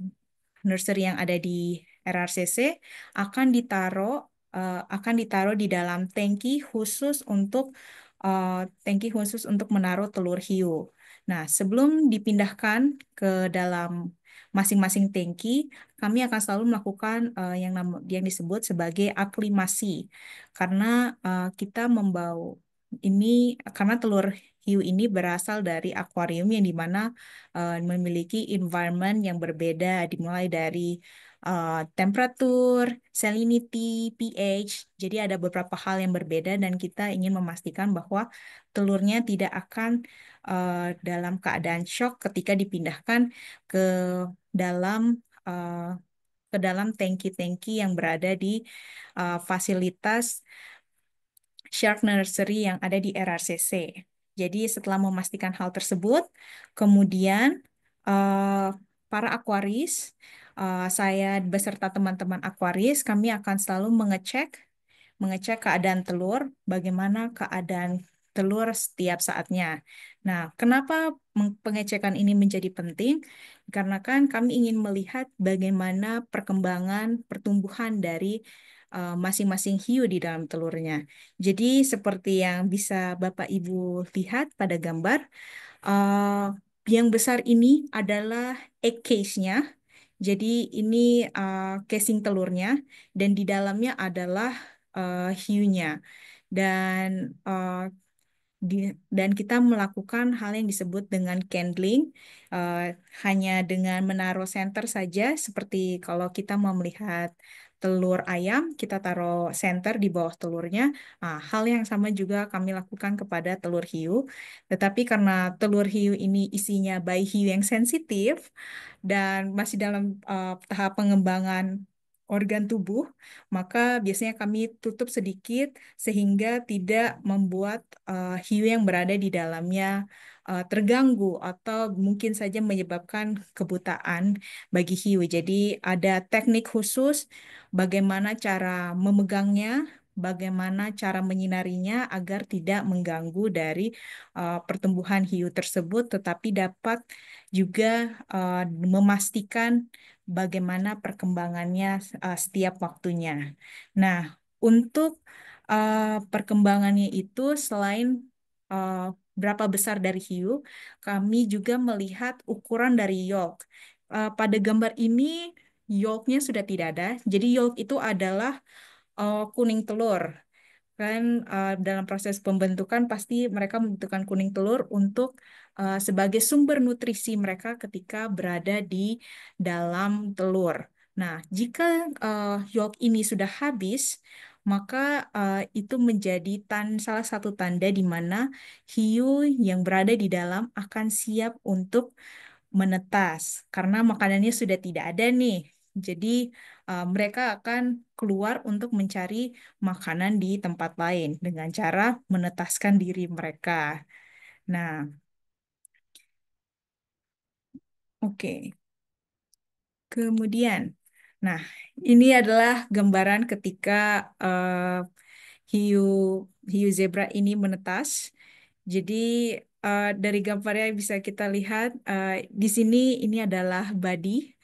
Nursery yang ada di RRCC akan ditaruh di dalam tangki khusus untuk menaruh telur hiu. Nah, sebelum dipindahkan ke dalam masing-masing tangki, kami akan selalu melakukan yang disebut sebagai aklimasi, karena kita membawa ini karena telur hiu ini berasal dari akuarium yang dimana memiliki environment yang berbeda, dimulai dari temperatur, salinity, pH. Jadi ada beberapa hal yang berbeda dan kita ingin memastikan bahwa telurnya tidak akan dalam keadaan shock ketika dipindahkan ke dalam uh, ke dalam tangki-tangki yang berada di fasilitas Shark Nursery yang ada di RRCC. Jadi setelah memastikan hal tersebut, kemudian para akuaris, saya beserta teman-teman akuaris, kami akan selalu mengecek keadaan telur, bagaimana keadaan telur setiap saatnya. Nah, kenapa pengecekan ini menjadi penting? Karena kan kami ingin melihat bagaimana perkembangan pertumbuhan dari masing-masing hiu di dalam telurnya. Jadi seperti yang bisa Bapak Ibu lihat pada gambar, yang besar ini adalah egg case-nya. Jadi ini casing telurnya dan di dalamnya adalah hiunya. Dan uh, dan kita melakukan hal yang disebut dengan candling, eh, hanya dengan menaruh senter saja, seperti kalau kita mau melihat telur ayam, kita taruh senter di bawah telurnya. Nah, hal yang sama juga kami lakukan kepada telur hiu. Tetapi karena telur hiu ini isinya bayi hiu yang sensitif dan masih dalam tahap pengembangan organ tubuh, maka biasanya kami tutup sedikit sehingga tidak membuat hiu yang berada di dalamnya terganggu atau mungkin saja menyebabkan kebutaan bagi hiu. Jadi ada teknik khusus bagaimana cara memegangnya, bagaimana cara menyinarinya agar tidak mengganggu dari pertumbuhan hiu tersebut, tetapi dapat juga memastikan bagaimana perkembangannya setiap waktunya. Nah, untuk perkembangannya itu selain uh, berapa besar dari hiu, kami juga melihat ukuran dari yolk. Pada gambar ini yolknya sudah tidak ada. Jadi yolk itu adalah kuning telur. Kan dalam proses pembentukan pasti mereka membutuhkan kuning telur untuk sebagai sumber nutrisi mereka ketika berada di dalam telur. Nah, jika yolk ini sudah habis, maka itu menjadi salah satu tanda di mana hiu yang berada di dalam akan siap untuk menetas karena makanannya sudah tidak ada nih. Jadi mereka akan keluar untuk mencari makanan di tempat lain dengan cara menetaskan diri mereka. Nah, oke. Kemudian, nah ini adalah gambaran ketika hiu hiu zebra ini menetas. Jadi dari gambarnya bisa kita lihat di sini ini adalah body.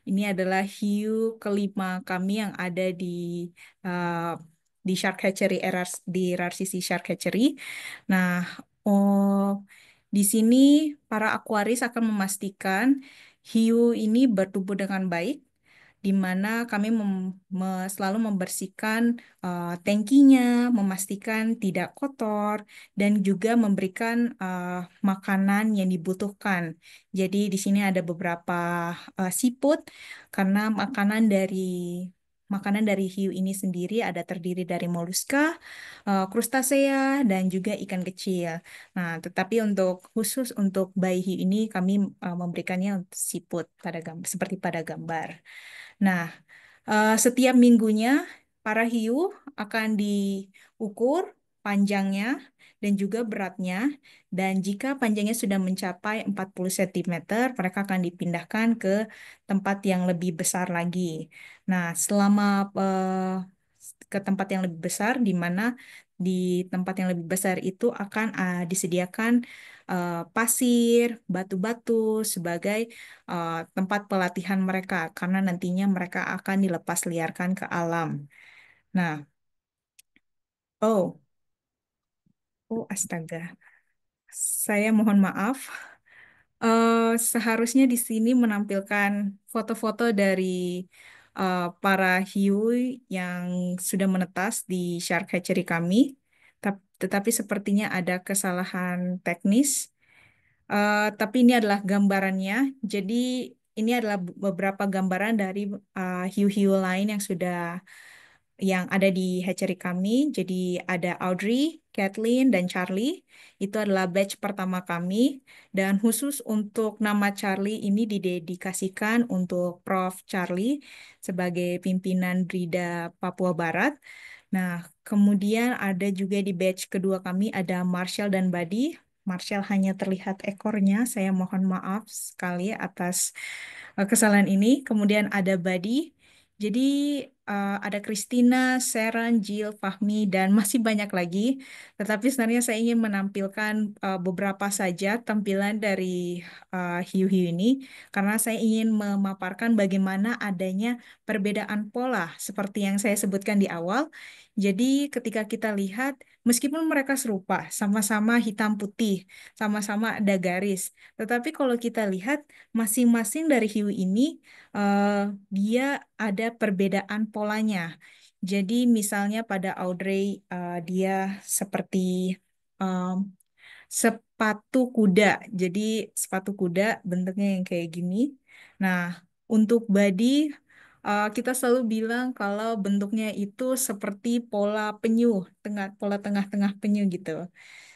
Ini adalah hiu kelima kami yang ada uh, di Shark Hatchery di RRCC Shark Hatchery. Nah, oh, di sini para akuaris akan memastikan hiu ini bertumbuh dengan baik, di mana kami selalu membersihkan tangkinya, memastikan tidak kotor, dan juga memberikan makanan yang dibutuhkan. Jadi di sini ada beberapa siput karena makanan dari hiu ini sendiri ada terdiri dari moluska, krustasea, dan juga ikan kecil. Nah, tetapi khusus untuk bayi hiu ini kami memberikannya untuk siput seperti pada gambar. Nah, setiap minggunya para hiu akan diukur panjangnya dan juga beratnya. Dan jika panjangnya sudah mencapai 40 cm, mereka akan dipindahkan ke tempat yang lebih besar lagi. Nah, ke tempat yang lebih besar, di mana di tempat yang lebih besar itu akan disediakan pasir, batu-batu sebagai tempat pelatihan mereka, karena nantinya mereka akan dilepas liarkan ke alam. Nah, oh, oh, astaga, saya mohon maaf. Seharusnya di sini menampilkan foto-foto dari para hiu yang sudah menetas di Shark Hatchery kami. Tetapi sepertinya ada kesalahan teknis. Tapi ini adalah gambarannya. Jadi ini adalah beberapa gambaran dari hiu-hiu lain yang ada di hatchery kami. Jadi ada Audrey, Kathleen, dan Charlie. Itu adalah batch pertama kami. Dan khusus untuk nama Charlie ini didedikasikan untuk Prof. Charlie sebagai pimpinan Brida Papua Barat. Nah, kemudian ada juga di batch kedua kami ada Marshall dan Buddy. Marshall hanya terlihat ekornya. Saya mohon maaf sekali atas kesalahan ini. Kemudian ada Buddy. Jadi ada Christina, Sharon, Jill, Fahmi, dan masih banyak lagi. Tetapi sebenarnya saya ingin menampilkan beberapa saja tampilan dari hiu-hiu ini, karena saya ingin memaparkan bagaimana adanya perbedaan pola seperti yang saya sebutkan di awal. Jadi ketika kita lihat, meskipun mereka serupa, sama-sama hitam putih, sama-sama ada garis, tetapi kalau kita lihat masing-masing dari hiu ini eh, dia ada perbedaan polanya. Jadi misalnya pada Audrey dia seperti em, sepatu kuda. Jadi sepatu kuda bentuknya yang kayak gini. Nah, untuk body kita selalu bilang kalau bentuknya itu seperti pola penyu, pola tengah-tengah penyu gitu.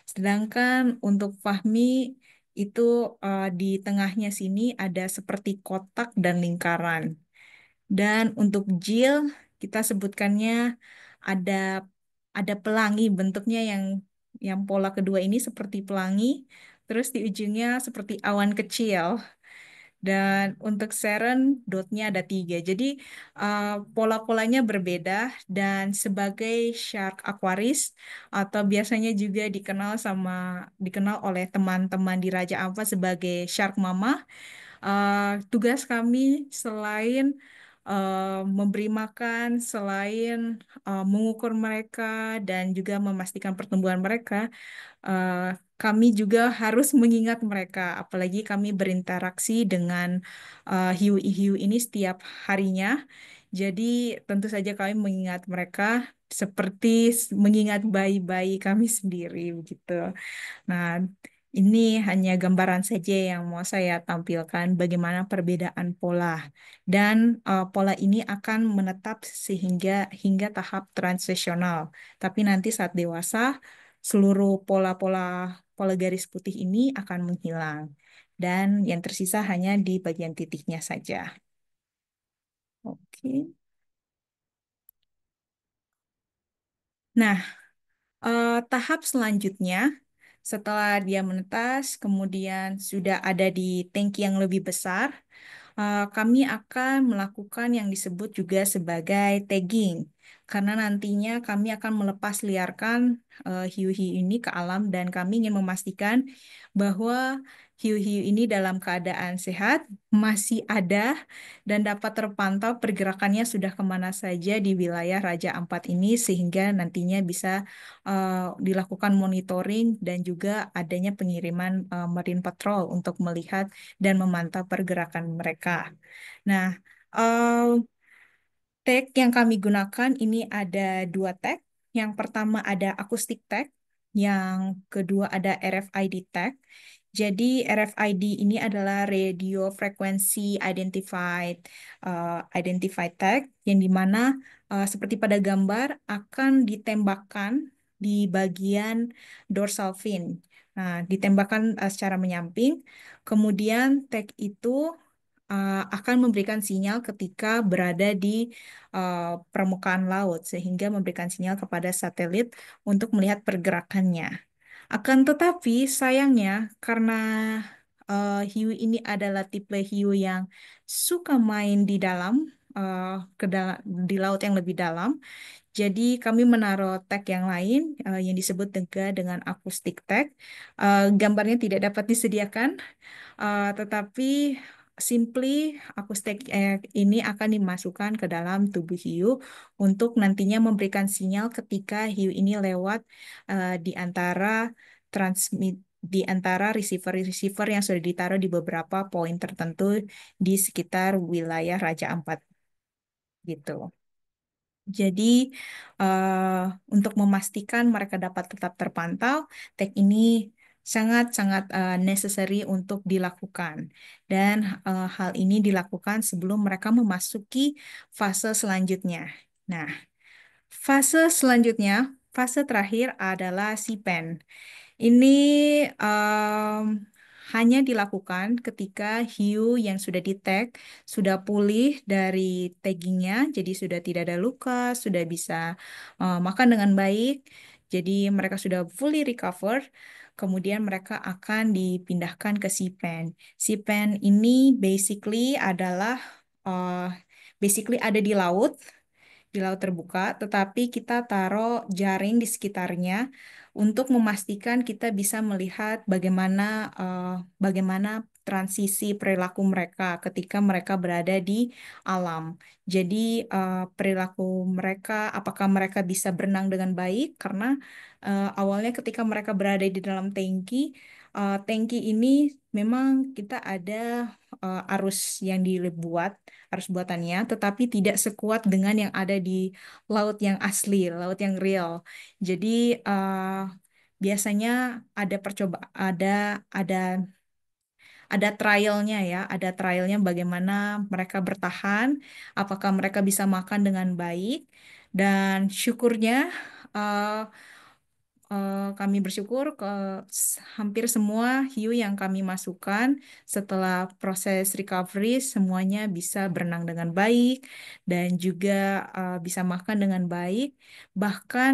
Sedangkan untuk Fahmi itu di tengahnya sini ada seperti kotak dan lingkaran. Dan untuk Jill kita sebutkannya ada pelangi, bentuknya yang pola kedua ini seperti pelangi, terus di ujungnya seperti awan kecil. Dan untuk Sharon dotnya ada 3. Jadi pola-polanya berbeda, dan sebagai shark aquarist atau biasanya juga dikenal oleh teman-teman di Raja Ampat sebagai shark mama. Tugas kami selain memberi makan, selain mengukur mereka dan juga memastikan pertumbuhan mereka, eh, kami juga harus mengingat mereka, apalagi kami berinteraksi dengan hiu-hiu ini setiap harinya. Jadi tentu saja kami mengingat mereka seperti mengingat bayi-bayi kami sendiri begitu. Nah, ini hanya gambaran saja yang mau saya tampilkan bagaimana perbedaan pola. Dan pola ini akan menetap hingga tahap transisional. Tapi nanti saat dewasa, seluruh pola garis putih ini akan menghilang. Dan yang tersisa hanya di bagian titiknya saja. Oke. Nah, tahap selanjutnya, setelah dia menetas, kemudian sudah ada di tangki yang lebih besar, kami akan melakukan yang disebut juga sebagai tagging. karena nantinya kami akan melepas liarkan hiu-hiu ini ke alam dan kami ingin memastikan bahwa hiu-hiu ini dalam keadaan sehat, masih ada, dan dapat terpantau pergerakannya sudah kemana saja di wilayah Raja Ampat ini sehingga nantinya bisa dilakukan monitoring dan juga adanya pengiriman Marine Patrol untuk melihat dan memantau pergerakan mereka. Nah, tag yang kami gunakan ini ada dua tag. Yang pertama ada acoustic tag, yang kedua ada RFID tag. Jadi RFID ini adalah Radio Frequency Identified Tag, yang dimana seperti pada gambar akan ditembakkan di bagian dorsal fin. Nah, ditembakkan secara menyamping. Kemudian tag itu akan memberikan sinyal ketika berada di permukaan laut, sehingga memberikan sinyal kepada satelit untuk melihat pergerakannya. Akan tetapi, sayangnya, karena hiu ini adalah tipe hiu yang suka main di dalam, eh, di laut yang lebih dalam, jadi kami menaruh tag yang lain yang disebut dengan acoustic tag. Gambarnya tidak dapat disediakan, tetapi simply acoustic ini akan dimasukkan ke dalam tubuh hiu untuk nantinya memberikan sinyal ketika hiu ini lewat di antara transmit di antara receiver-receiver yang sudah ditaruh di beberapa poin tertentu di sekitar wilayah Raja Ampat gitu. Jadi, eh, untuk memastikan mereka dapat tetap terpantau, tag ini sangat-sangat necessary untuk dilakukan. Dan hal ini dilakukan sebelum mereka memasuki fase selanjutnya. Nah, fase selanjutnya, fase terakhir adalah sipen. Ini em, hanya dilakukan ketika hiu yang sudah di-tag sudah pulih dari taggingnya, jadi sudah tidak ada luka, sudah bisa makan dengan baik, jadi mereka sudah fully recover. Kemudian mereka akan dipindahkan ke sea-pen. Sea-pen ini basically adalah uh, basically ada di laut terbuka, tetapi kita taruh jaring di sekitarnya untuk memastikan kita bisa melihat bagaimana transisi perilaku mereka ketika mereka berada di alam. Jadi perilaku mereka, apakah mereka bisa berenang dengan baik? Karena awalnya ketika mereka berada di dalam tangki ini memang kita ada arus yang dibuat, arus buatannya, tetapi tidak sekuat dengan yang ada di laut yang asli, laut yang real. Jadi biasanya ada percoba, ada ada trialnya ya, ada trialnya bagaimana mereka bertahan, apakah mereka bisa makan dengan baik, dan syukurnya eh, kami bersyukur hampir semua hiu yang kami masukkan setelah proses recovery semuanya bisa berenang dengan baik dan juga bisa makan dengan baik. Bahkan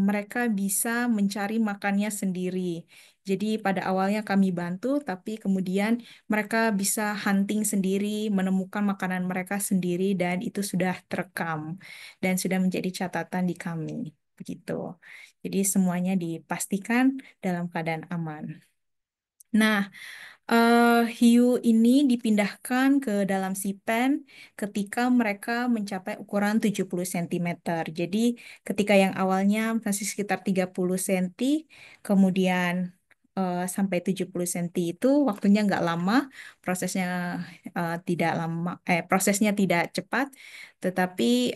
mereka bisa mencari makannya sendiri. Jadi pada awalnya kami bantu, tapi kemudian mereka bisa hunting sendiri, menemukan makanan mereka sendiri, dan itu sudah terekam dan sudah menjadi catatan di kami. Begitu. Jadi semuanya dipastikan dalam keadaan aman. Nah, hiu ini dipindahkan ke dalam sipen ketika mereka mencapai ukuran 70 cm. Jadi ketika yang awalnya masih sekitar 30 cm, kemudian sampai 70 cm itu waktunya nggak lama, prosesnya tidak lama, prosesnya tidak cepat, tetapi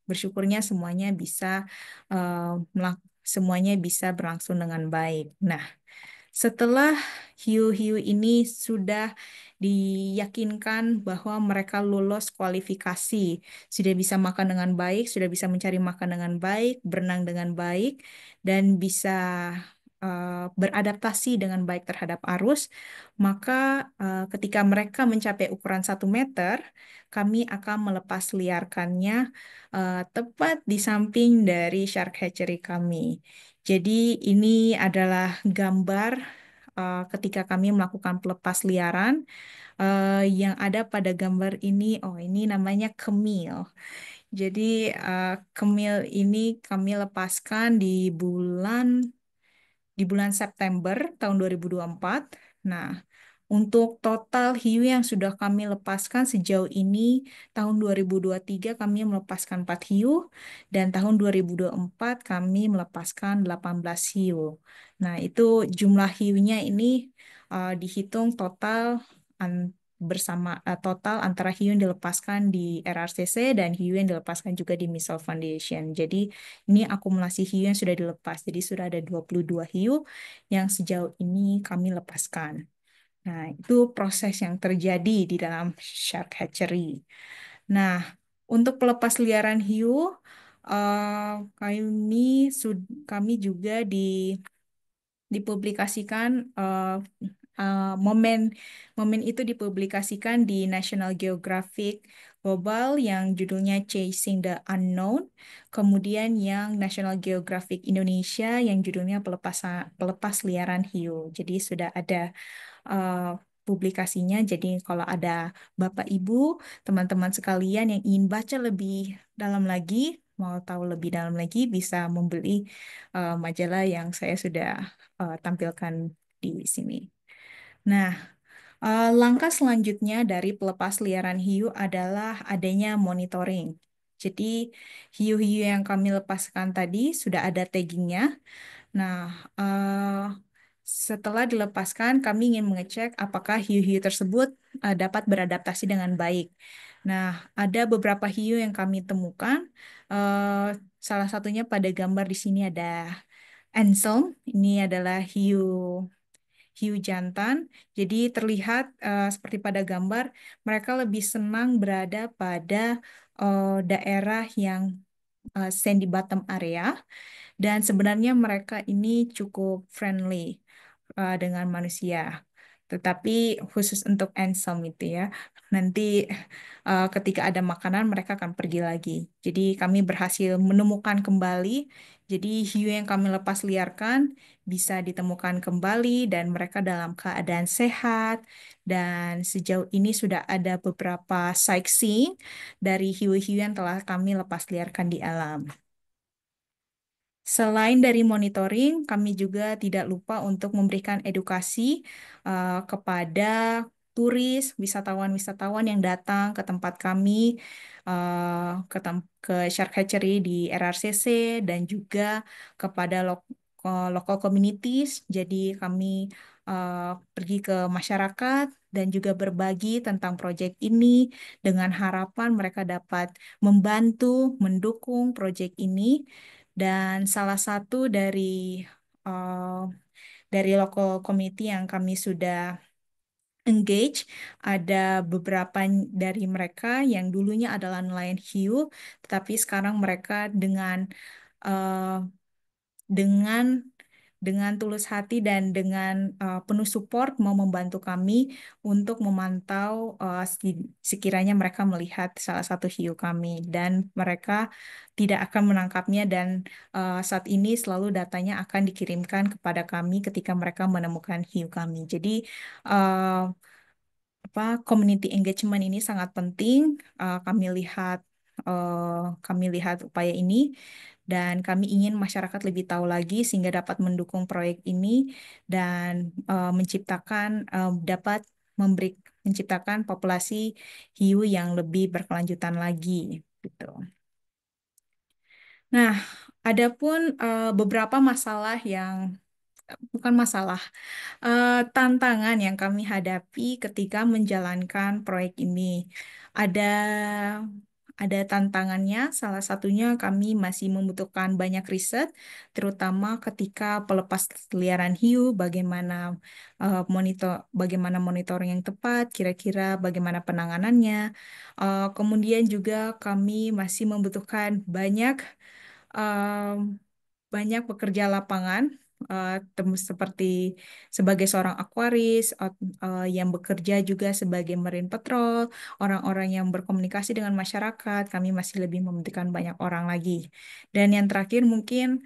bersyukurnya eh, semuanya bisa berlangsung dengan baik. Nah, setelah hiu-hiu ini sudah diyakinkan bahwa mereka lolos kualifikasi, sudah bisa makan dengan baik, sudah bisa mencari makan dengan baik, berenang dengan baik, dan bisa beradaptasi dengan baik terhadap arus, maka ketika mereka mencapai ukuran 1 meter, kami akan melepas liarkannya tepat di samping dari shark hatchery kami. Jadi ini adalah gambar ketika kami melakukan pelepas liaran yang ada pada gambar ini. Oh, ini namanya kemil. Jadi kemil ini kami lepaskan di bulan September tahun 2024. Nah, untuk total hiu yang sudah kami lepaskan sejauh ini, tahun 2023 kami melepaskan 4 hiu, dan tahun 2024 kami melepaskan 18 hiu. Nah, itu jumlah hiunya ini dihitung total total antara hiu yang dilepaskan di RRCC dan hiu yang dilepaskan juga di Missile Foundation. Jadi ini akumulasi hiu yang sudah dilepas. Jadi sudah ada 22 hiu yang sejauh ini kami lepaskan. Nah, itu proses yang terjadi di dalam shark hatchery. Nah, untuk pelepas liaran hiu, kami kami juga dipublikasikan momen momen itu dipublikasikan di National Geographic Global yang judulnya Chasing the Unknown, kemudian yang National Geographic Indonesia yang judulnya Pelepas Liaran Hiu. Jadi sudah ada publikasinya. Jadi kalau ada Bapak Ibu, teman-teman sekalian yang ingin baca lebih dalam lagi, mau tahu lebih dalam lagi, bisa membeli majalah yang saya sudah tampilkan di sini. Nah, langkah selanjutnya dari pelepas liaran hiu adalah adanya monitoring. Jadi, hiu-hiu yang kami lepaskan tadi sudah ada taggingnya. Nah, setelah dilepaskan, kami ingin mengecek apakah hiu-hiu tersebut dapat beradaptasi dengan baik. Nah, ada beberapa hiu yang kami temukan. Salah satunya pada gambar di sini ada Anselm. Ini adalah hiu jantan. Jadi terlihat seperti pada gambar, mereka lebih senang berada pada daerah yang sandy bottom area. Dan sebenarnya mereka ini cukup friendly dengan manusia. Tetapi khusus untuk Anselm itu ya, nanti ketika ada makanan mereka akan pergi lagi. Jadi kami berhasil menemukan kembali. Jadi hiu yang kami lepas liarkan bisa ditemukan kembali dan mereka dalam keadaan sehat. Dan sejauh ini sudah ada beberapa sightseeing dari hiu-hiu yang telah kami lepas liarkan di alam. Selain dari monitoring, kami juga tidak lupa untuk memberikan edukasi kepada turis, wisatawan-wisatawan yang datang ke tempat kami, ke Shark Hatchery di RRCC, dan juga kepada local communities. Jadi kami pergi ke masyarakat dan juga berbagi tentang proyek ini dengan harapan mereka dapat membantu, mendukung proyek ini. Dan salah satu uh, dari local community yang kami sudah engage, ada beberapa dari mereka yang dulunya adalah nelayan hiu, tetapi sekarang mereka uh, dengan dengan tulus hati dan dengan penuh support mau membantu kami untuk memantau sekiranya mereka melihat salah satu hiu kami dan mereka tidak akan menangkapnya dan saat ini selalu datanya akan dikirimkan kepada kami ketika mereka menemukan hiu kami. Jadi uh, community engagement ini sangat penting. Kami lihat upaya ini dan kami ingin masyarakat lebih tahu lagi sehingga dapat mendukung proyek ini dan dapat menciptakan populasi hiu yang lebih berkelanjutan lagi gitu. Nah, adapun beberapa masalah yang bukan masalah, tantangan yang kami hadapi ketika menjalankan proyek ini. Ada ada tantangannya, salah satunya kami masih membutuhkan banyak riset, terutama ketika pelepas liaran hiu, bagaimana monitoring yang tepat, kira-kira bagaimana penanganannya. Kemudian juga kami masih membutuhkan um, banyak pekerja lapangan seperti sebagai seorang akuaris yang bekerja juga sebagai marine patrol, orang-orang yang berkomunikasi dengan masyarakat, kami masih lebih membutuhkan banyak orang lagi. Dan yang terakhir mungkin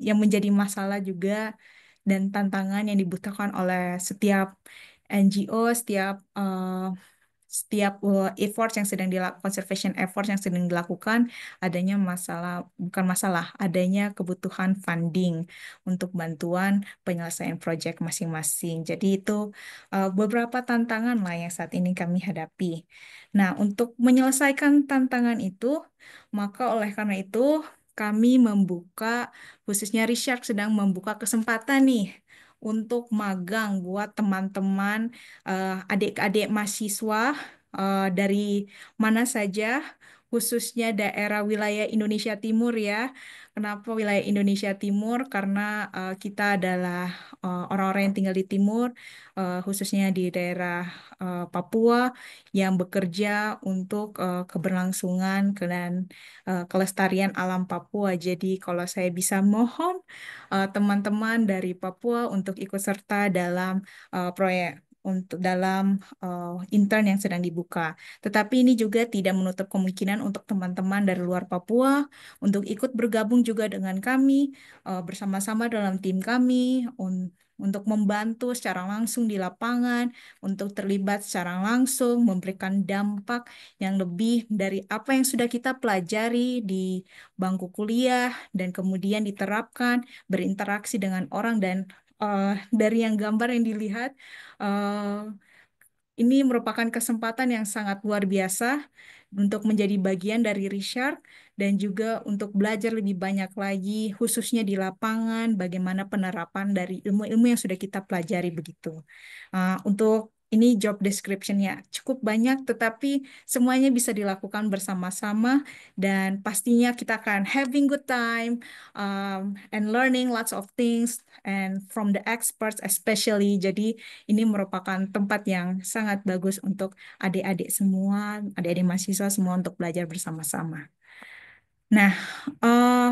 yang menjadi masalah juga dan tantangan yang dibutuhkan oleh setiap NGO, setiap setiap effort yang sedang dilakukan, conservation effort yang sedang dilakukan, adanya bukan masalah, adanya kebutuhan funding untuk bantuan penyelesaian proyek masing-masing. Jadi itu beberapa tantangan lah yang saat ini kami hadapi. Nah, untuk menyelesaikan tantangan itu, maka oleh karena itu kami membuka, khususnya Richard sedang membuka kesempatan nih untuk magang buat teman-teman adik-adik mahasiswa dari mana saja, khususnya daerah wilayah Indonesia Timur ya. Kenapa wilayah Indonesia Timur? Karena kita adalah orang-orang yang tinggal di timur, khususnya di daerah Papua yang bekerja untuk keberlangsungan dan kelestarian alam Papua. Jadi kalau saya bisa mohon teman-teman dari Papua untuk ikut serta dalam proyek untuk dalam intern yang sedang dibuka. Tetapi ini juga tidak menutup kemungkinan untuk teman-teman dari luar Papua untuk ikut bergabung juga dengan kami bersama-sama dalam tim kami untuk membantu secara langsung di lapangan, untuk terlibat secara langsung, memberikan dampak yang lebih dari apa yang sudah kita pelajari di bangku kuliah dan kemudian diterapkan, berinteraksi dengan orang dan dari yang gambar yang dilihat, eh, ini merupakan kesempatan yang sangat luar biasa untuk menjadi bagian dari Richard dan juga untuk belajar lebih banyak lagi, khususnya di lapangan, bagaimana penerapan dari ilmu-ilmu yang sudah kita pelajari begitu. Untuk ini job description-nya cukup banyak, tetapi semuanya bisa dilakukan bersama-sama dan pastinya kita akan having good time and learning lots of things and from the experts especially. Jadi ini merupakan tempat yang sangat bagus untuk adik-adik semua, adik-adik mahasiswa semua untuk belajar bersama-sama. Nah,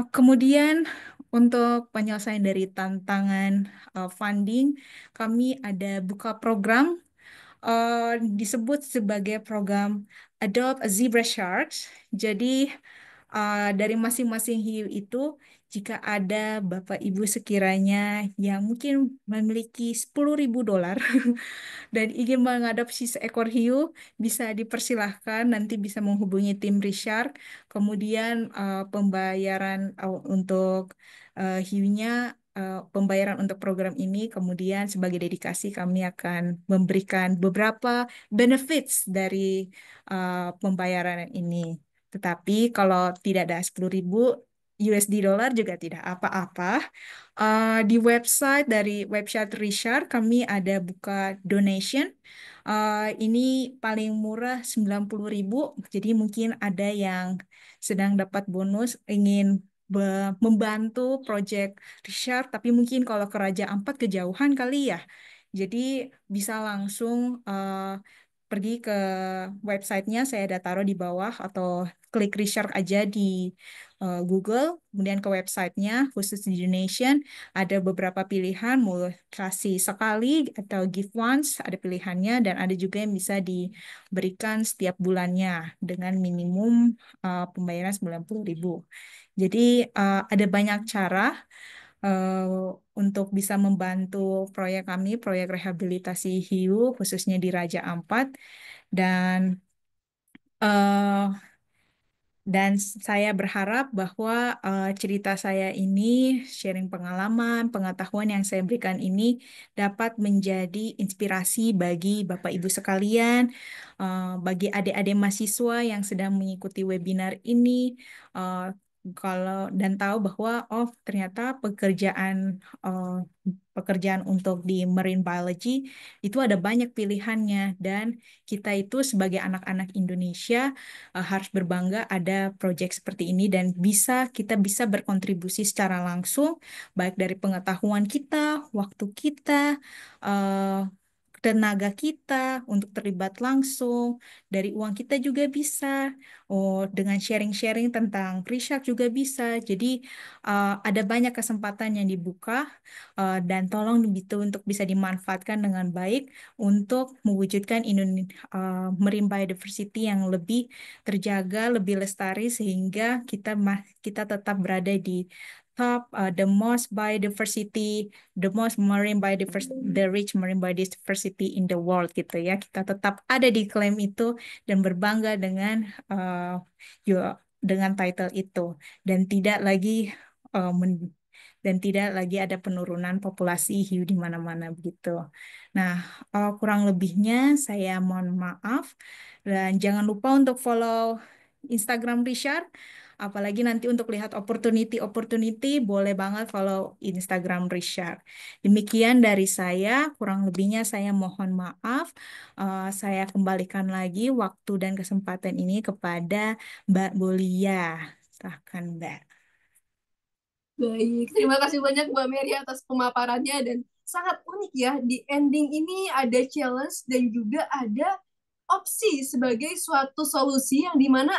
kemudian untuk penyelesaian dari tantangan funding, kami ada buka program disebut sebagai program Adopt a Zebra Sharks. Jadi dari masing-masing hiu itu, jika ada Bapak Ibu sekiranya yang mungkin memiliki $10.000 dan ingin mengadopsi seekor hiu, bisa dipersilahkan nanti bisa menghubungi tim Richard. Kemudian pembayaran untuk hiunya, pembayaran untuk program ini, kemudian sebagai dedikasi kami akan memberikan beberapa benefits dari pembayaran ini. Tetapi kalau tidak ada 10.000 USD dolar juga tidak apa-apa. Di website Richard kami ada buka donation. Ini paling murah 90.000. Jadi mungkin ada yang sedang dapat bonus ingin membantu project Richard, tapi mungkin kalau ke Raja Ampat kejauhan kali ya. Jadi bisa langsung pergi ke websitenya, saya ada taruh di bawah atau klik Richard aja di Google, kemudian ke websitenya khusus di donation ada beberapa pilihan, mau kasih sekali atau give once, ada pilihannya dan ada juga yang bisa diberikan setiap bulannya dengan minimum pembayaran 90.000. Jadi ada banyak cara untuk bisa membantu proyek kami, proyek rehabilitasi hiu khususnya di Raja Ampat dan eh, dan saya berharap bahwa cerita saya ini, sharing pengalaman, pengetahuan yang saya berikan ini dapat menjadi inspirasi bagi Bapak Ibu sekalian, bagi adik-adik mahasiswa yang sedang mengikuti webinar ini, uh, dan tahu bahwa oh ternyata uh, pekerjaan untuk di marine biology itu ada banyak pilihannya dan kita itu sebagai anak-anak Indonesia harus berbangga ada proyek seperti ini dan kita bisa berkontribusi secara langsung baik dari pengetahuan kita, waktu kita, eh, tenaga kita untuk terlibat langsung, dari uang kita juga bisa, dengan sharing-sharing tentang Risha juga bisa. Jadi ada banyak kesempatan yang dibuka dan tolong itu untuk bisa dimanfaatkan dengan baik untuk mewujudkan marine biodiversity yang lebih terjaga, lebih lestari sehingga kita tetap berada di the most biodiversity, the most marine biodiversity, the rich marine biodiversity in the world gitu ya. Kita tetap ada di klaim itu dan berbangga dengan dengan title itu dan tidak lagi uh, men- dan tidak lagi ada penurunan populasi hiu di mana-mana begitu. Nah, kurang lebihnya saya mohon maaf dan jangan lupa untuk follow Instagram Richard. Apalagi nanti untuk lihat opportunity boleh banget follow Instagram Richard. Demikian dari saya, kurang lebihnya saya mohon maaf. Saya kembalikan lagi waktu dan kesempatan ini kepada Mbak Bolia. Silahkan Mbak. Baik, terima kasih banyak Mbak Mary atas pemaparannya dan sangat unik ya. Di ending ini ada challenge dan juga ada opsi sebagai suatu solusi yang dimana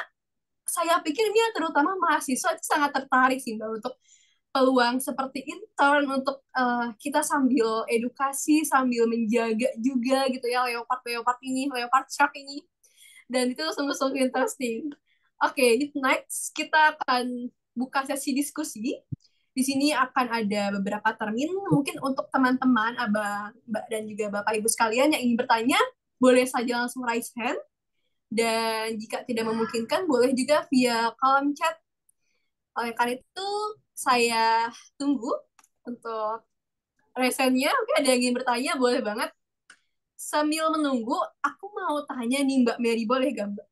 saya pikir ini terutama mahasiswa itu sangat tertarik sih Mbak untuk peluang seperti intern untuk kita sambil edukasi, sambil menjaga juga gitu ya leopard shark ini. Dan itu sungguh-sungguh interesting. Oke, next kita akan buka sesi diskusi. Di sini akan ada beberapa termin. Mungkin untuk teman-teman, abang, mbak, dan juga bapak ibu sekalian yang ingin bertanya, boleh saja langsung raise hand. Dan jika tidak memungkinkan, boleh juga via kolom chat. Oleh karena itu, saya tunggu untuk raise hand-nya. Oke, ada yang ingin bertanya, boleh banget. Sambil menunggu, aku mau tanya nih Mbak Mary, boleh gak Mbak?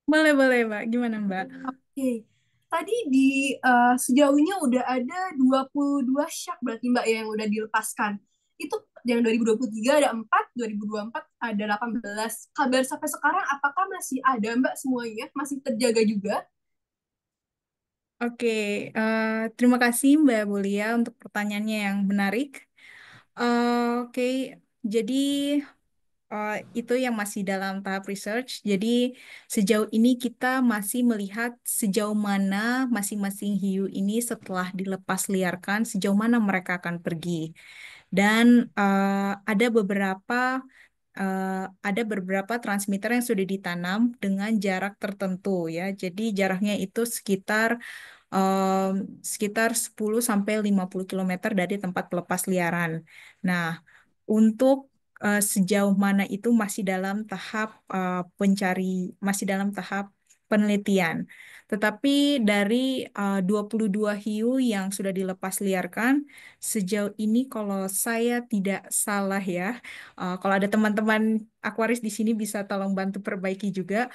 Boleh, Mbak. Gimana, Mbak? Oke, tadi di sejauhnya udah ada 22 shark berarti Mbak ya yang udah dilepaskan. Itu yang 2023 ada 4, 2024 ada 18. Kabar sampai sekarang apakah masih ada Mbak semuanya? Masih terjaga juga? Oke, terima kasih Mbak Bulia untuk pertanyaannya yang menarik. Oke, jadi itu yang masih dalam tahap research. Jadi sejauh ini kita masih melihat sejauh mana masing-masing hiu ini setelah dilepas liarkan, sejauh mana mereka akan pergi. Dan ada beberapa transmitter yang sudah ditanam dengan jarak tertentu ya. Jadi jaraknya itu sekitar 10 sampai 50 kilometer dari tempat pelepas liaran. Nah, untuk sejauh mana itu masih dalam tahap penelitian. Tetapi dari 22 hiu yang sudah dilepas liarkan, sejauh ini kalau saya tidak salah ya, kalau ada teman-teman akuaris di sini bisa tolong bantu perbaiki juga.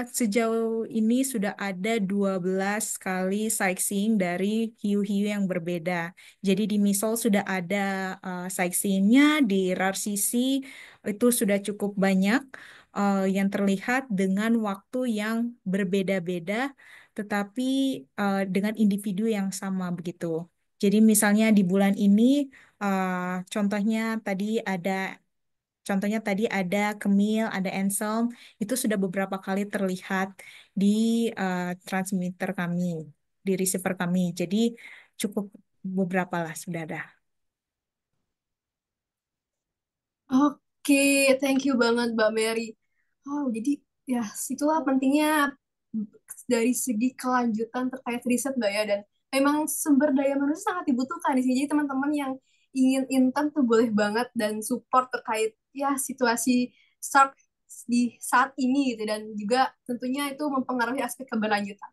Sejauh ini sudah ada 12 kali sightseeing dari hiu-hiu yang berbeda. Jadi di Misol sudah ada sightseeingnya, di RRCC itu sudah cukup banyak yang terlihat dengan waktu yang berbeda-beda, tetapi dengan individu yang sama begitu. Jadi misalnya di bulan ini, uh, contohnya tadi ada Contohnya tadi ada Kemil, ada Anselm, itu sudah beberapa kali terlihat di transmitter kami, di receiver kami. Jadi cukup beberapa lah sudah ada. Oke, thank you banget Mbak Mary. Oh, jadi ya situlah pentingnya dari segi kelanjutan terkait riset Mbak ya dan memang sumber daya manusia sangat dibutuhkan di sini. Jadi teman-teman yang ingin intern tuh boleh banget dan support terkait ya situasi start di saat ini gitu dan juga tentunya itu mempengaruhi aspek keberlanjutan.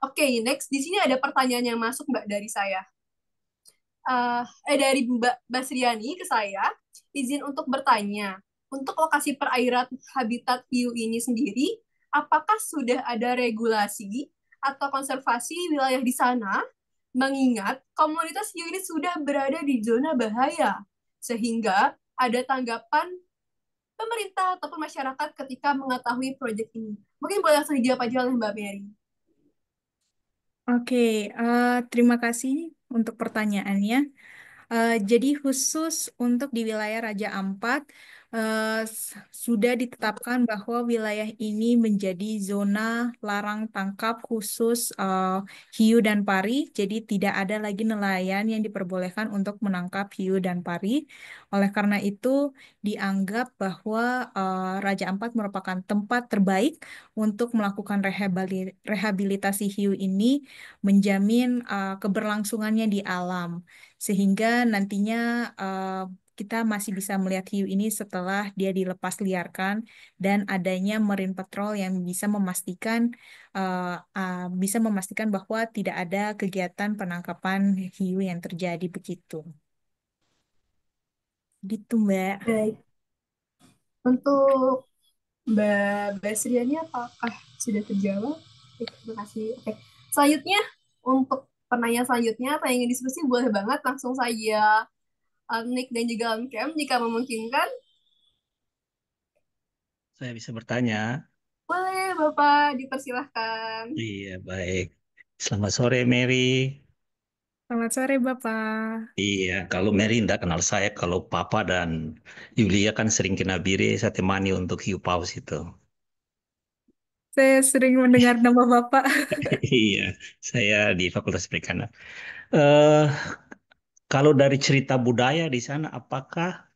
Oke, next di sini ada pertanyaan yang masuk Mbak dari saya. Dari Mbak Basriani ke saya, izin untuk bertanya, untuk lokasi perairan habitat hiu ini sendiri, apakah sudah ada regulasi atau konservasi wilayah di sana? Mengingat komunitas hiu ini sudah berada di zona bahaya, sehingga ada tanggapan pemerintah ataupun masyarakat ketika mengetahui proyek ini. Mungkin boleh langsung dijawab aja oleh Mbak Mary. Oke, terima kasih untuk pertanyaannya. Jadi khusus untuk di wilayah Raja Ampat, sudah ditetapkan bahwa wilayah ini menjadi zona larang tangkap khusus hiu dan pari, jadi tidak ada lagi nelayan yang diperbolehkan untuk menangkap hiu dan pari. Oleh karena itu, dianggap bahwa Raja Ampat merupakan tempat terbaik untuk melakukan rehabilitasi hiu ini, menjamin keberlangsungannya di alam, sehingga nantinya kita masih bisa melihat hiu ini setelah dia dilepas liarkan dan adanya Marine Patrol yang bisa memastikan bahwa tidak ada kegiatan penangkapan hiu yang terjadi begitu. Gitu, Mbak. Baik, untuk Mbak Basriani apakah sudah terjawab? Oke, terima kasih. Oke. Selanjutnya, untuk penanya selanjutnya, atau yang ingin diskusi, boleh banget langsung saja Nick dan juga Kem jika memungkinkan. Saya bisa bertanya. Boleh, Bapak, dipersilahkan. Iya, baik. Selamat sore, Mary. Selamat sore, Bapak. Iya, kalau Mary tidak kenal saya, kalau Papa dan Yulia kan sering kena biri, saya temani untuk hiu paus itu. Saya sering mendengar nama Bapak. Iya, saya di Fakultas Perikanan. Eh, kalau dari cerita budaya di sana, apakah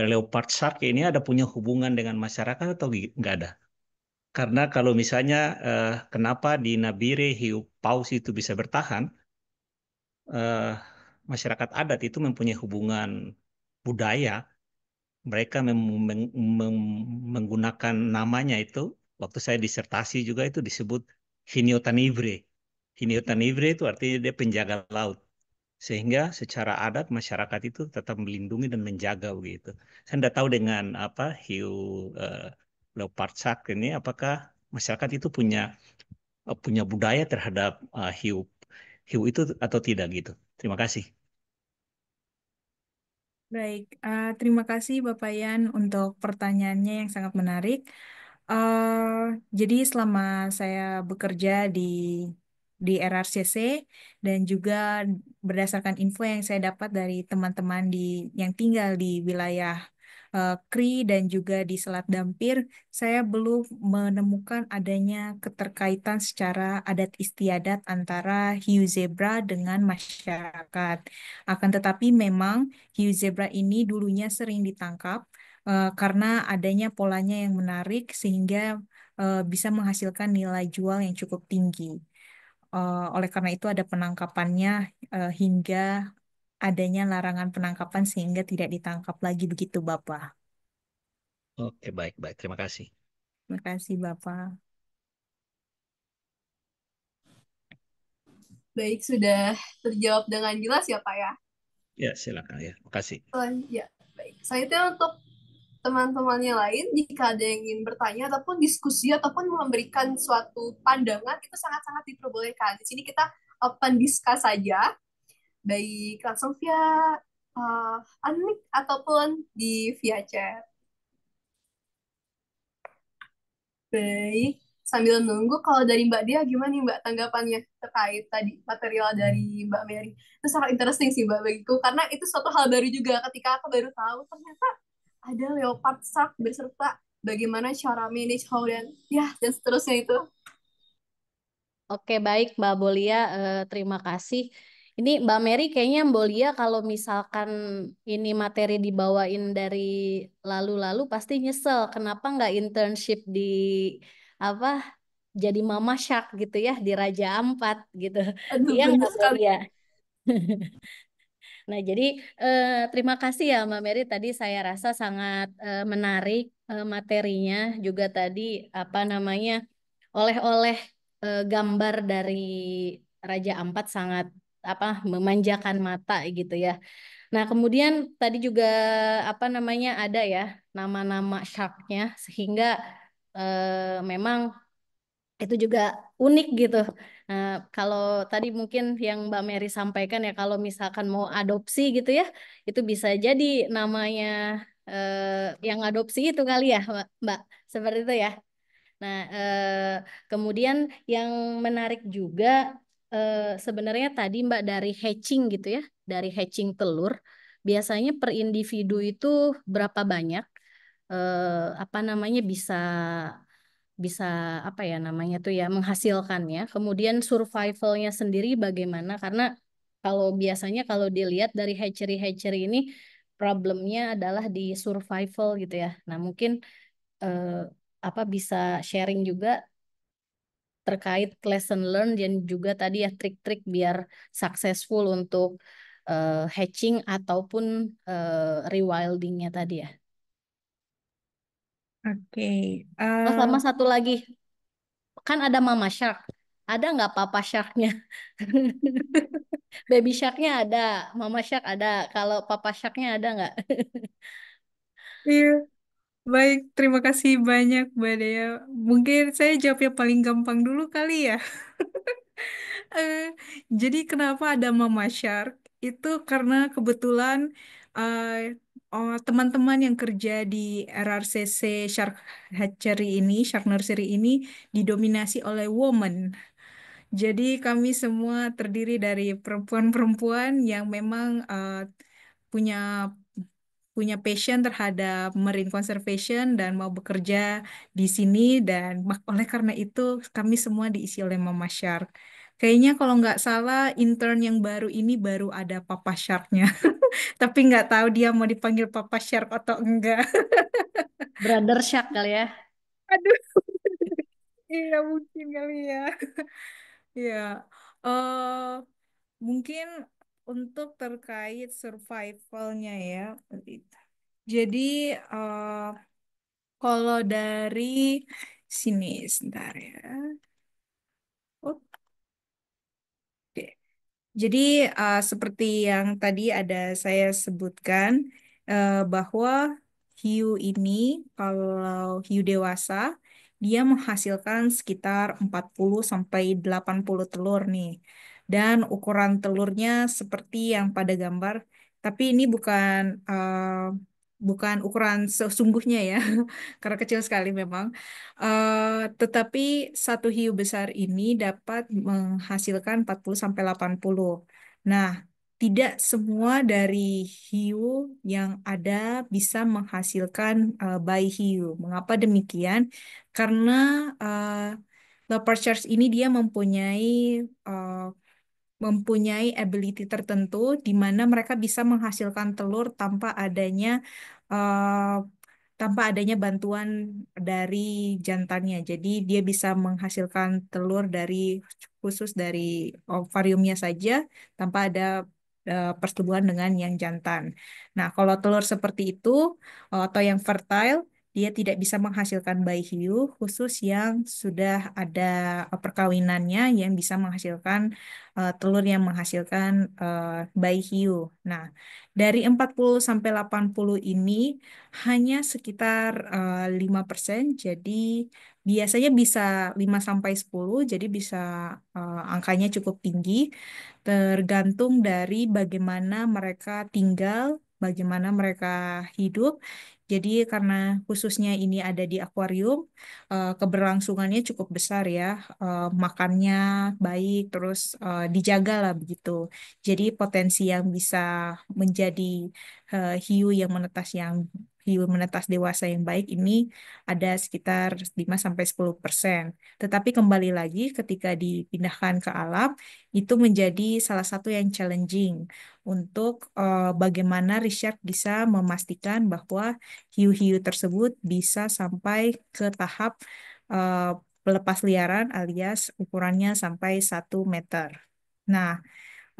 leopard shark ini ada punya hubungan dengan masyarakat atau nggak ada? Karena kalau misalnya kenapa di Nabire hiu paus itu bisa bertahan, eh, masyarakat adat itu mempunyai hubungan budaya. Mereka menggunakan namanya itu. Waktu saya disertasi juga itu disebut Hinio Tanivre. Hinio Tanivre itu artinya dia penjaga laut. Sehingga secara adat masyarakat itu tetap melindungi dan menjaga begitu. Saya tidak tahu dengan apa hiu eh, leopard shark ini, apakah masyarakat itu punya budaya terhadap hiu hiu itu atau tidak gitu. Terima kasih. Baik, terima kasih Bapak Yan untuk pertanyaannya yang sangat menarik. Eh, jadi selama saya bekerja di RRCC dan juga berdasarkan info yang saya dapat dari teman-teman yang tinggal di wilayah Kri dan juga di Selat Dampir, saya belum menemukan adanya keterkaitan secara adat istiadat antara hiu zebra dengan masyarakat. Akan tetapi memang hiu zebra ini dulunya sering ditangkap karena adanya polanya yang menarik sehingga bisa menghasilkan nilai jual yang cukup tinggi. Oleh karena itu ada penangkapannya hingga adanya larangan penangkapan sehingga tidak ditangkap lagi begitu Bapak. Oke, baik, baik. Terima kasih. Terima kasih Bapak. Baik, sudah terjawab dengan jelas ya, Pak ya? Ya, silakan ya. Terima kasih. Ya, baik. Selanjutnya untuk teman-temannya lain, jika ada yang ingin bertanya ataupun diskusi ataupun memberikan suatu pandangan, itu sangat-sangat diperbolehkan. Di sini kita open discuss saja, baik langsung via unmic ataupun di via chat. Baik, sambil nunggu, kalau dari Mbak Dia gimana nih Mbak tanggapannya terkait tadi material dari Mbak Mary? Itu sangat interesting sih Mbak bagiku, karena itu suatu hal baru juga ketika aku baru tahu ternyata ada leopard shark beserta bagaimana cara manage how dan seterusnya itu. Oke, baik Mbak Bolia, terima kasih. Ini Mbak Mary kayaknya Mbak Bolia kalau misalkan ini materi dibawain dari lalu-lalu pasti nyesel. Kenapa nggak internship di apa jadi Mama Shark gitu ya di Raja Ampat gitu. Aduh, Iya bener nggak sekali. Bolia? Nah, jadi terima kasih ya Mbak Mary. Tadi saya rasa sangat menarik materinya juga tadi apa namanya oleh-oleh gambar dari Raja Ampat sangat apa memanjakan mata gitu ya. Nah, kemudian tadi juga apa namanya ada ya nama-nama sharknya sehingga memang itu juga unik gitu. Nah, kalau tadi mungkin yang Mbak Mary sampaikan ya kalau misalkan mau adopsi gitu ya, itu bisa jadi namanya yang adopsi itu kali ya, Mbak. Seperti itu ya. Nah, kemudian yang menarik juga sebenarnya tadi Mbak dari hatching gitu ya, dari hatching telur. biasanya per individu itu berapa banyak apa namanya bisa bisa apa ya namanya tuh ya menghasilkan ya. Kemudian survivalnya sendiri bagaimana? Karena kalau biasanya kalau dilihat dari hatchery-hatchery ini problemnya adalah di survival gitu ya. Nah, mungkin eh, apa bisa sharing juga terkait lesson learn dan juga tadi ya trik-trik biar successful untuk hatching ataupun rewildingnya tadi ya. Oke. Oh, eh, sama satu lagi, kan ada mama shark. Ada nggak papa sharknya? Baby sharknya ada, mama shark ada. Kalau papa sharknya ada nggak? iya, baik. Terima kasih banyak, Mbak Dea. Mungkin saya jawab yang paling gampang dulu kali ya. Eh, jadi kenapa ada Mama Shark? Itu karena kebetulan eh, teman-teman yang kerja di RRCC Shark Hatchery ini, Shark Nursery ini didominasi oleh woman. Jadi kami semua terdiri dari perempuan-perempuan yang memang punya punya passion terhadap marine conservation dan mau bekerja di sini dan oleh karena itu kami semua diisi oleh Mama Shark. Kayaknya kalau nggak salah intern yang baru ini baru ada Papa Sharknya, tapi nggak tahu dia mau dipanggil Papa Shark atau enggak. Brother shark kali ya. Aduh, iya mungkin kali ya. Iya, eh mungkin untuk terkait survivalnya ya. Jadi kalau dari sini sebentar ya. Oke. Jadi seperti yang tadi ada saya sebutkan bahwa hiu ini kalau hiu dewasa dia menghasilkan sekitar 40 sampai 80 telur nih. Dan ukuran telurnya seperti yang pada gambar, tapi ini bukan ukuran sesungguhnya ya, karena kecil sekali memang. Tetapi satu hiu besar ini dapat menghasilkan 40 sampai 80. Nah, tidak semua dari hiu yang ada bisa menghasilkan bayi hiu. Mengapa demikian? Karena uh, leopard sharks ini dia uh, mempunyai ability tertentu di mana mereka bisa menghasilkan telur uh, tanpa adanya bantuan dari jantannya. Jadi dia bisa menghasilkan telur khusus dari ovariumnya saja tanpa ada persetubuhan dengan yang jantan. Nah, kalau telur seperti itu atau yang fertile, dia tidak bisa menghasilkan bayi hiu khusus yang sudah ada perkawinannya yang bisa menghasilkan telur yang menghasilkan bayi hiu. Nah, dari 40 sampai 80 ini hanya sekitar 5%, jadi biasanya bisa 5 sampai 10, jadi bisa angkanya cukup tinggi, tergantung dari bagaimana mereka tinggal, bagaimana mereka hidup. Jadi karena khususnya ini ada di akuarium, keberlangsungannya cukup besar ya, makannya baik, terus dijaga lah begitu. Jadi potensi yang bisa menjadi hiu yang menetas hiu menetas dewasa yang baik ini ada sekitar 5 sampai 10%. Tetapi kembali lagi ketika dipindahkan ke alam itu menjadi salah satu yang challenging untuk bagaimana Richard bisa memastikan bahwa hiu-hiu tersebut bisa sampai ke tahap eh, pelepas liaran alias ukurannya sampai 1 meter. Nah,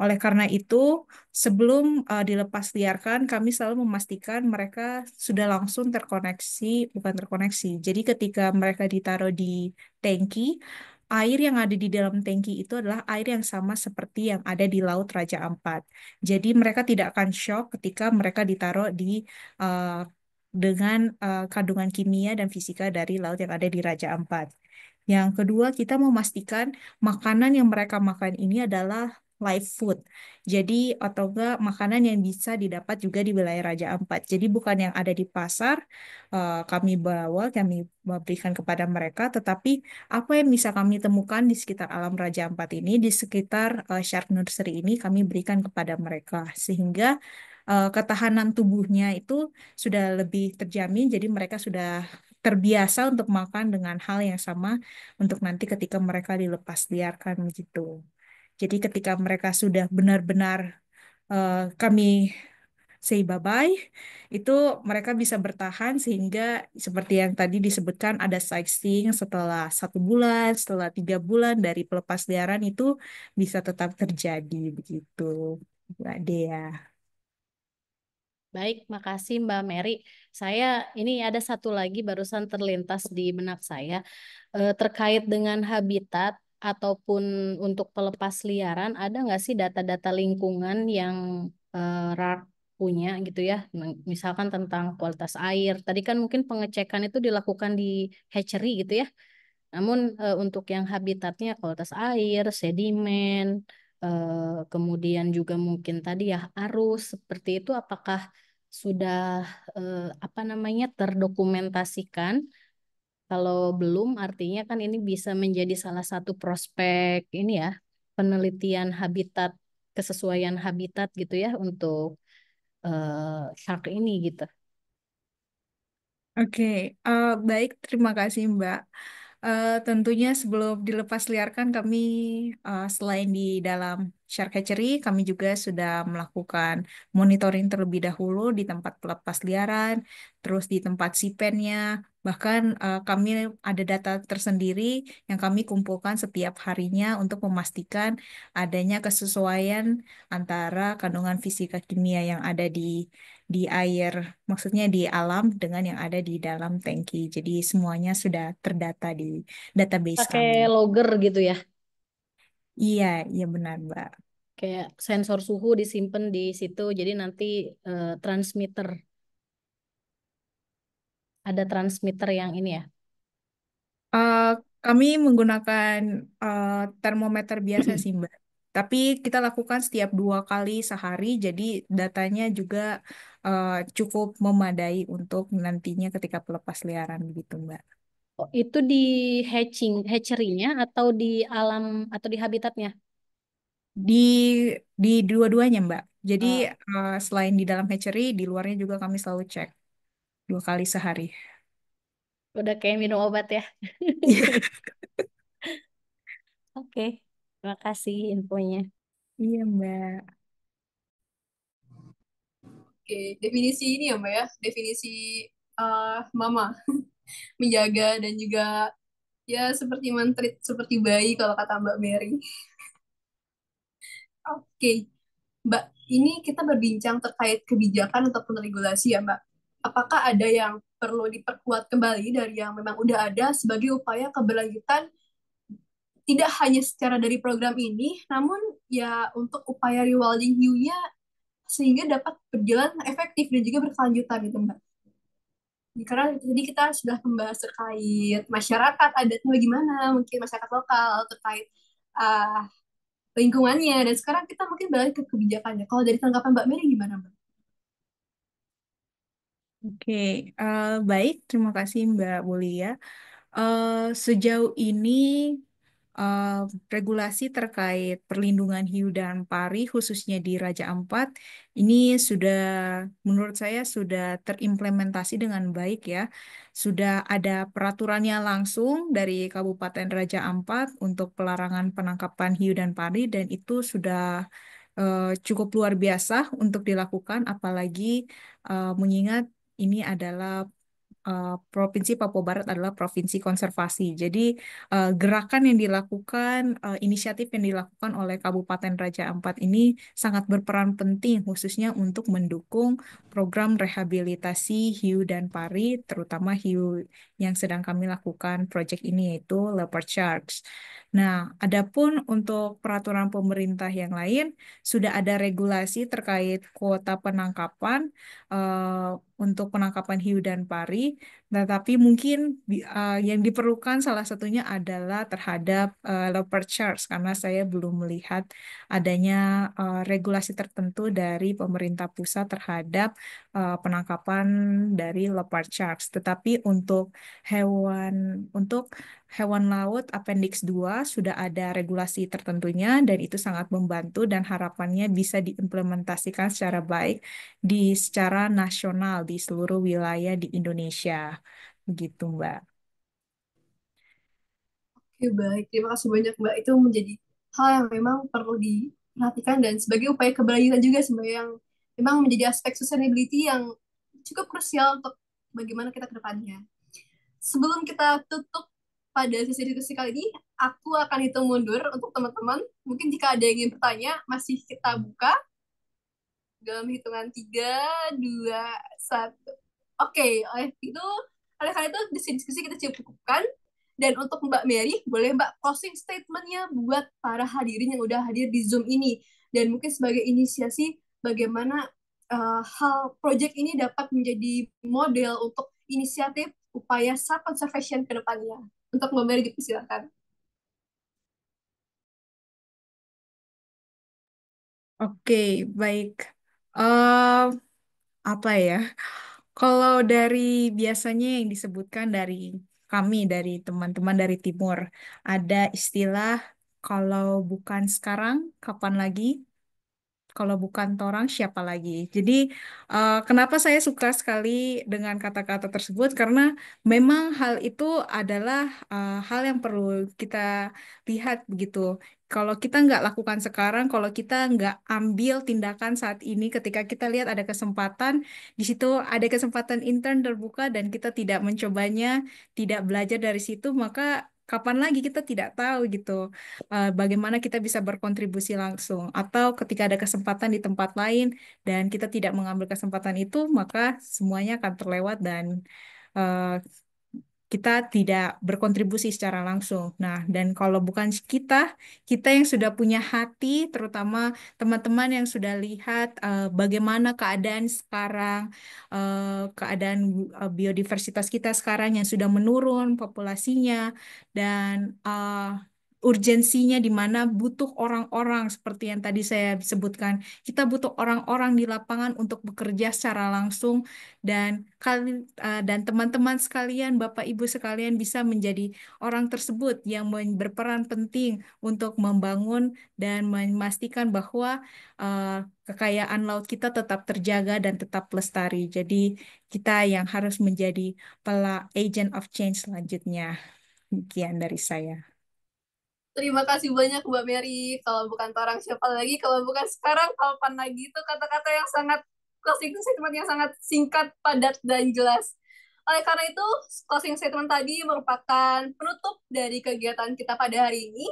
oleh karena itu, sebelum dilepas liarkan, kami selalu memastikan mereka sudah langsung terkoneksi, bukan terkoneksi. Jadi ketika mereka ditaruh di tangki, air yang ada di dalam tangki itu adalah air yang sama seperti yang ada di Laut Raja Ampat. Jadi mereka tidak akan shock ketika mereka ditaruh uh, dengan kandungan kimia dan fisika dari laut yang ada di Raja Ampat. Yang kedua, kita memastikan makanan yang mereka makan ini adalah live food. Jadi atau enggak makanan yang bisa didapat juga di wilayah Raja Ampat. Jadi bukan yang ada di pasar kami berikan kepada mereka, tetapi apa yang bisa kami temukan di sekitar alam Raja Ampat ini, di sekitar Shark Nursery ini kami berikan kepada mereka. Sehingga ketahanan tubuhnya itu sudah lebih terjamin, jadi mereka sudah terbiasa untuk makan dengan hal yang sama untuk nanti ketika mereka dilepas liarkan gitu. Jadi ketika mereka sudah benar-benar kami say bye-bye, itu mereka bisa bertahan sehingga seperti yang tadi disebutkan ada sightseeing setelah 1 bulan, setelah 3 bulan dari pelepas liaran itu bisa tetap terjadi begitu, Mbak Dea. Baik, makasih Mbak Mary. Saya ini ada satu lagi barusan terlintas di benak saya terkait dengan habitat ataupun untuk pelepas liaran. Ada nggak sih data-data lingkungan yang RARC punya gitu ya? Misalkan tentang kualitas air. Tadi kan mungkin pengecekan itu dilakukan di hatchery gitu ya. Namun untuk yang habitatnya kualitas air, sedimen, kemudian juga mungkin tadi ya arus seperti itu, apakah sudah apa namanya terdokumentasikan? Kalau belum, artinya kan ini bisa menjadi salah satu prospek ini ya penelitian habitat, kesesuaian habitat gitu ya untuk shark ini gitu. Oke, baik, terima kasih Mbak. Tentunya sebelum dilepas liarkan kami selain di dalam shark hatchery, kami juga sudah melakukan monitoring terlebih dahulu di tempat pelepas liaran, terus di tempat sipennya, bahkan kami ada data tersendiri yang kami kumpulkan setiap harinya untuk memastikan adanya kesesuaian antara kandungan fisika kimia yang ada di air, maksudnya di alam dengan yang ada di dalam tangki. Jadi semuanya sudah terdata di database Pakai kami. logger gitu ya. Iya, iya benar, Mbak. Kayak sensor suhu disimpan di situ, jadi nanti transmitter, ada transmitter yang ini ya. Eh, Kami menggunakan eh, termometer biasa sih, Mbak. Tapi kita lakukan setiap 2 kali sehari, jadi datanya juga cukup memadai untuk nantinya ketika pelepas liaran begitu, Mbak. Oh, itu di hatchery-nya atau di alam atau di habitatnya? Di di dua-duanya, Mbak. Jadi Eh, selain di dalam hatchery, di luarnya juga kami selalu cek 2 kali sehari. udah kayak minum obat ya. Iya, Oke, terima kasih infonya. iya, Mbak. Oke, definisi ini ya Mbak ya, definisi mama menjaga dan juga ya seperti mentreat seperti bayi kalau kata Mbak Mary. Oke, Mbak, ini kita berbincang terkait kebijakan ataupun regulasi ya Mbak. Apakah ada yang perlu diperkuat kembali dari yang memang udah ada sebagai upaya keberlanjutan tidak hanya secara dari program ini, namun ya untuk upaya rewilding hiu-nya sehingga dapat berjalan efektif dan juga berkelanjutan gitu Mbak. Karena tadi kita sudah membahas terkait masyarakat adatnya bagaimana, mungkin masyarakat lokal terkait uh, lingkungannya, dan sekarang kita mungkin balik ke kebijakannya. Kalau dari tanggapan Mbak Mary gimana Mbak? Oke, baik. Terima kasih Mbak Mulia. Sejauh ini eh, regulasi terkait perlindungan hiu dan pari khususnya di Raja Ampat ini sudah menurut saya sudah terimplementasi dengan baik ya. Sudah ada peraturannya langsung dari Kabupaten Raja Ampat untuk pelarangan penangkapan hiu dan pari dan itu sudah cukup luar biasa untuk dilakukan apalagi mengingat ini adalah Provinsi Papua Barat adalah provinsi konservasi. Jadi gerakan yang dilakukan, inisiatif yang dilakukan oleh Kabupaten Raja Ampat ini sangat berperan penting, khususnya untuk mendukung program rehabilitasi hiu dan pari, terutama hiu yang sedang kami lakukan proyek ini yaitu leopard sharks. Nah, adapun untuk peraturan pemerintah yang lain, sudah ada regulasi terkait kuota penangkapan untuk penangkapan hiu dan pari. Tetapi mungkin yang diperlukan salah satunya adalah terhadap leopard sharks karena saya belum melihat adanya regulasi tertentu dari pemerintah pusat terhadap penangkapan dari leopard sharks. Tetapi untuk hewan laut Appendix 2 sudah ada regulasi tertentunya dan itu sangat membantu dan harapannya bisa diimplementasikan secara baik secara nasional di seluruh wilayah di Indonesia. Begitu, Mbak. Oke, baik. Terima kasih banyak, Mbak. Itu menjadi hal yang memang perlu diperhatikan dan sebagai upaya keberlanjutan juga sih, Mbak, yang memang menjadi aspek sustainability yang cukup krusial untuk bagaimana kita ke depannya. Sebelum kita tutup pada sesi diskusi kali ini, aku akan hitung mundur untuk teman-teman. Mungkin jika ada yang ingin bertanya, masih kita buka dalam hitungan 3, 2, 1. Oke, oleh karena itu diskusi kita cukupkan. Dan untuk Mbak Mary, boleh Mbak closing statement-nya buat para hadirin yang udah hadir di Zoom ini. Dan mungkin sebagai inisiasi bagaimana hal project ini dapat menjadi model untuk inisiatif upaya shark conservation ke depannya. Untuk Mbak Mary, silakan. Oke, baik. Eh, apa ya? Kalau dari biasanya yang disebutkan dari kami, dari teman-teman dari Timur, ada istilah kalau bukan sekarang, kapan lagi? Kalau bukan torang, siapa lagi? Jadi, kenapa saya suka sekali dengan kata-kata tersebut? Karena memang hal itu adalah hal yang perlu kita lihat begitu. Kalau kita nggak lakukan sekarang, kalau kita nggak ambil tindakan saat ini, ketika kita lihat ada kesempatan, di situ ada kesempatan intern terbuka dan kita tidak mencobanya, tidak belajar dari situ, maka kapan lagi kita tidak tahu gitu bagaimana kita bisa berkontribusi langsung. Atau ketika ada kesempatan di tempat lain dan kita tidak mengambil kesempatan itu, maka semuanya akan terlewat dan eh, kita tidak berkontribusi secara langsung. Nah, dan kalau bukan kita, kita yang sudah punya hati, terutama teman-teman yang sudah lihat bagaimana keadaan sekarang, keadaan biodiversitas kita sekarang yang sudah menurun populasinya, dan urgensinya di mana butuh orang-orang seperti yang tadi saya sebutkan. Kita butuh orang-orang di lapangan untuk bekerja secara langsung dan dan teman-teman sekalian, Bapak Ibu sekalian bisa menjadi orang tersebut yang berperan penting untuk membangun dan memastikan bahwa uh, kekayaan laut kita tetap terjaga dan tetap lestari. Jadi kita yang harus menjadi agent of change selanjutnya. Demikian dari saya. Terima kasih banyak Mbak Mary. Kalau bukan orang siapa lagi, kalau bukan sekarang, kapan lagi, itu kata-kata yang sangat closing statement yang sangat singkat, padat, dan jelas. Oleh karena itu, closing statement tadi merupakan penutup dari kegiatan kita pada hari ini.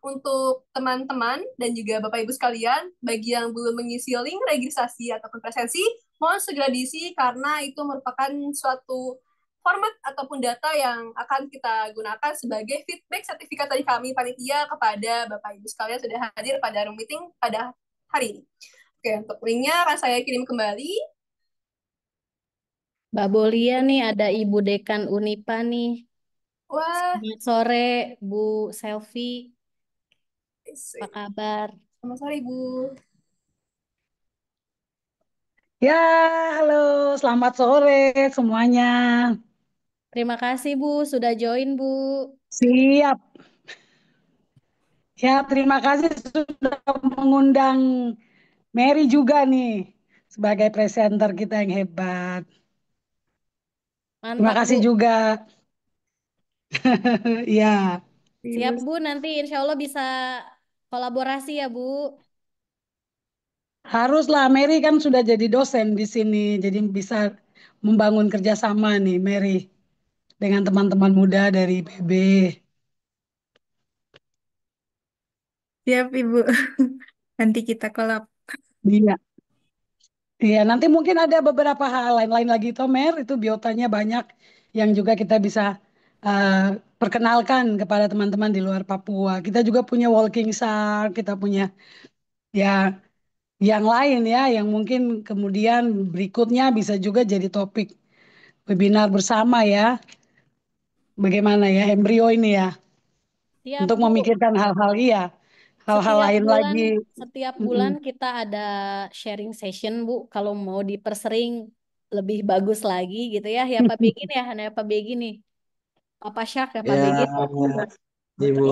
Untuk teman-teman dan juga Bapak Ibu sekalian, bagi yang belum mengisi link registrasi ataupun presensi, mohon segera diisi karena itu merupakan suatu format ataupun data yang akan kita gunakan sebagai feedback sertifikat dari kami panitia kepada Bapak Ibu sekalian sudah hadir pada room meeting pada hari ini. Oke, untuk linknya akan saya kirim kembali. Mbak Bolia nih, ada Ibu Dekan Unipa nih. Wah, Selamat sore, Bu Selvi. Apa kabar? selamat sore Ibu. Ya, halo, selamat sore semuanya. Terima kasih Bu, sudah join Bu. Siap. Ya, terima kasih sudah mengundang Mary juga nih sebagai presenter kita yang hebat. Terima Mantap kasih Bu. juga. Ya, Siap Bu, nanti insya Allah bisa kolaborasi ya Bu. haruslah Mary kan sudah jadi dosen di sini, jadi bisa membangun kerjasama nih Mary dengan teman-teman muda dari IPB. Siap, Ibu. Nanti kita kolab. Iya. Iya, nanti mungkin ada beberapa hal lain-lain lagi, Tomer. Itu biotanya banyak yang juga kita bisa eh, perkenalkan kepada teman-teman di luar Papua. Kita juga punya walking shark, kita punya ya yang lain ya, yang mungkin kemudian berikutnya bisa juga jadi topik webinar bersama ya. Bagaimana ya embrio ini ya, Siap untuk Bu. memikirkan hal-hal iya, hal-hal Setiap lain bulan, lagi. setiap Mm-mm. bulan kita ada sharing session Bu. Kalau mau dipersering lebih bagus lagi gitu ya. Ya Pak Begi nih ya, Pak Begi nih. Papa Syak ya Pak Ya, Begin. Ibu.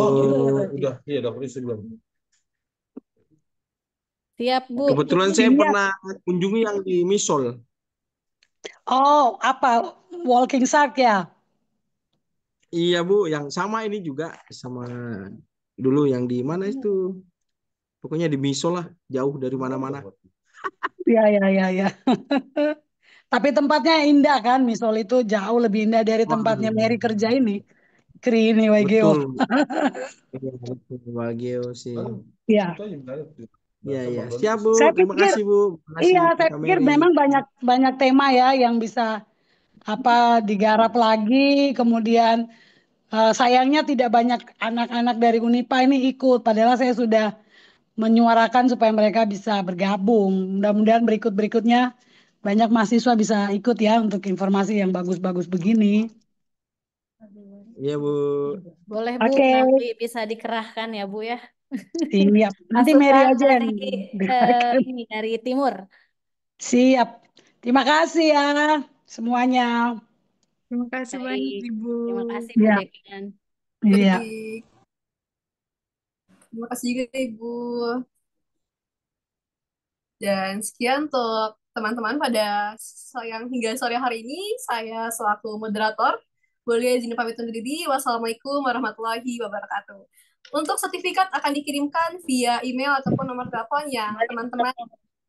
Udah, iya udah, ini sebelum. Siap Bu. Kebetulan saya Iya. pernah kunjungi yang di Misol. Oh, apa? Walking Shark ya? Iya Bu, yang sama ini juga sama dulu yang di mana itu? Pokoknya di Misol lah, jauh dari mana-mana. Iya, iya, iya, iya. Tapi tempatnya indah kan? Misol itu jauh lebih indah dari tempatnya Mary kerja Waduh, ini. Kri ini WGO. betul. Iya, betul. Wagyu sih. Iya. Iya, iya. Siap Bu, Saya terima pikir, kasih Bu. Terima kasih iya, saya Kak pikir Mary. memang banyak banyak tema ya yang bisa apa digarap lagi. Kemudian sayangnya tidak banyak anak-anak dari Unipa ini ikut. Padahal saya sudah menyuarakan supaya mereka bisa bergabung. Mudah-mudahan berikut-berikutnya banyak mahasiswa bisa ikut ya untuk informasi yang bagus-bagus begini. Iya Bu. Boleh Bu, Oke, nanti bisa dikerahkan ya Bu ya. siap. Nanti Mary Pasukan aja yang dari gerakan. ini dari timur. Siap. Terima kasih ya semuanya. Terima kasih banyak Baik. Ibu. Terima kasih Bu Iya, Dekan. iya. Baik. Terima kasih juga Ibu. Dan sekian untuk teman-teman pada yang hingga sore hari ini, saya selaku moderator, boleh izin pamit undur diri. Wassalamualaikum warahmatullahi wabarakatuh. Untuk sertifikat akan dikirimkan via email ataupun nomor telepon yang teman-teman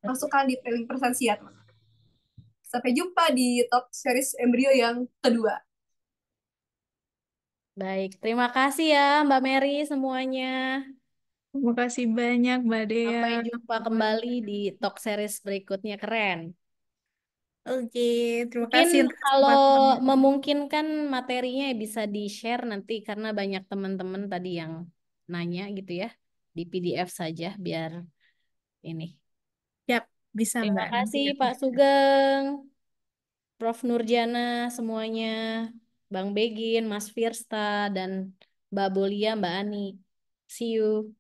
masukkan di link presensi ya, teman. Sampai jumpa di top series embrio yang kedua. Baik, terima kasih ya Mbak Mary semuanya. Terima kasih banyak Mbak Dea. Sampai jumpa kembali di talk series berikutnya, keren. Oke, terima Mungkin kasih untuk kalau kesempatannya. memungkinkan materinya bisa di-share nanti karena banyak teman-teman tadi yang nanya gitu ya. Di PDF saja biar ini. Yap, bisa Terima Mbak. Nanti kasih aku Pak Sugeng, Prof. Nurjana semuanya, Bang Begin, Mas Firsta, dan Mbak Bolia, Mbak Ani. See you.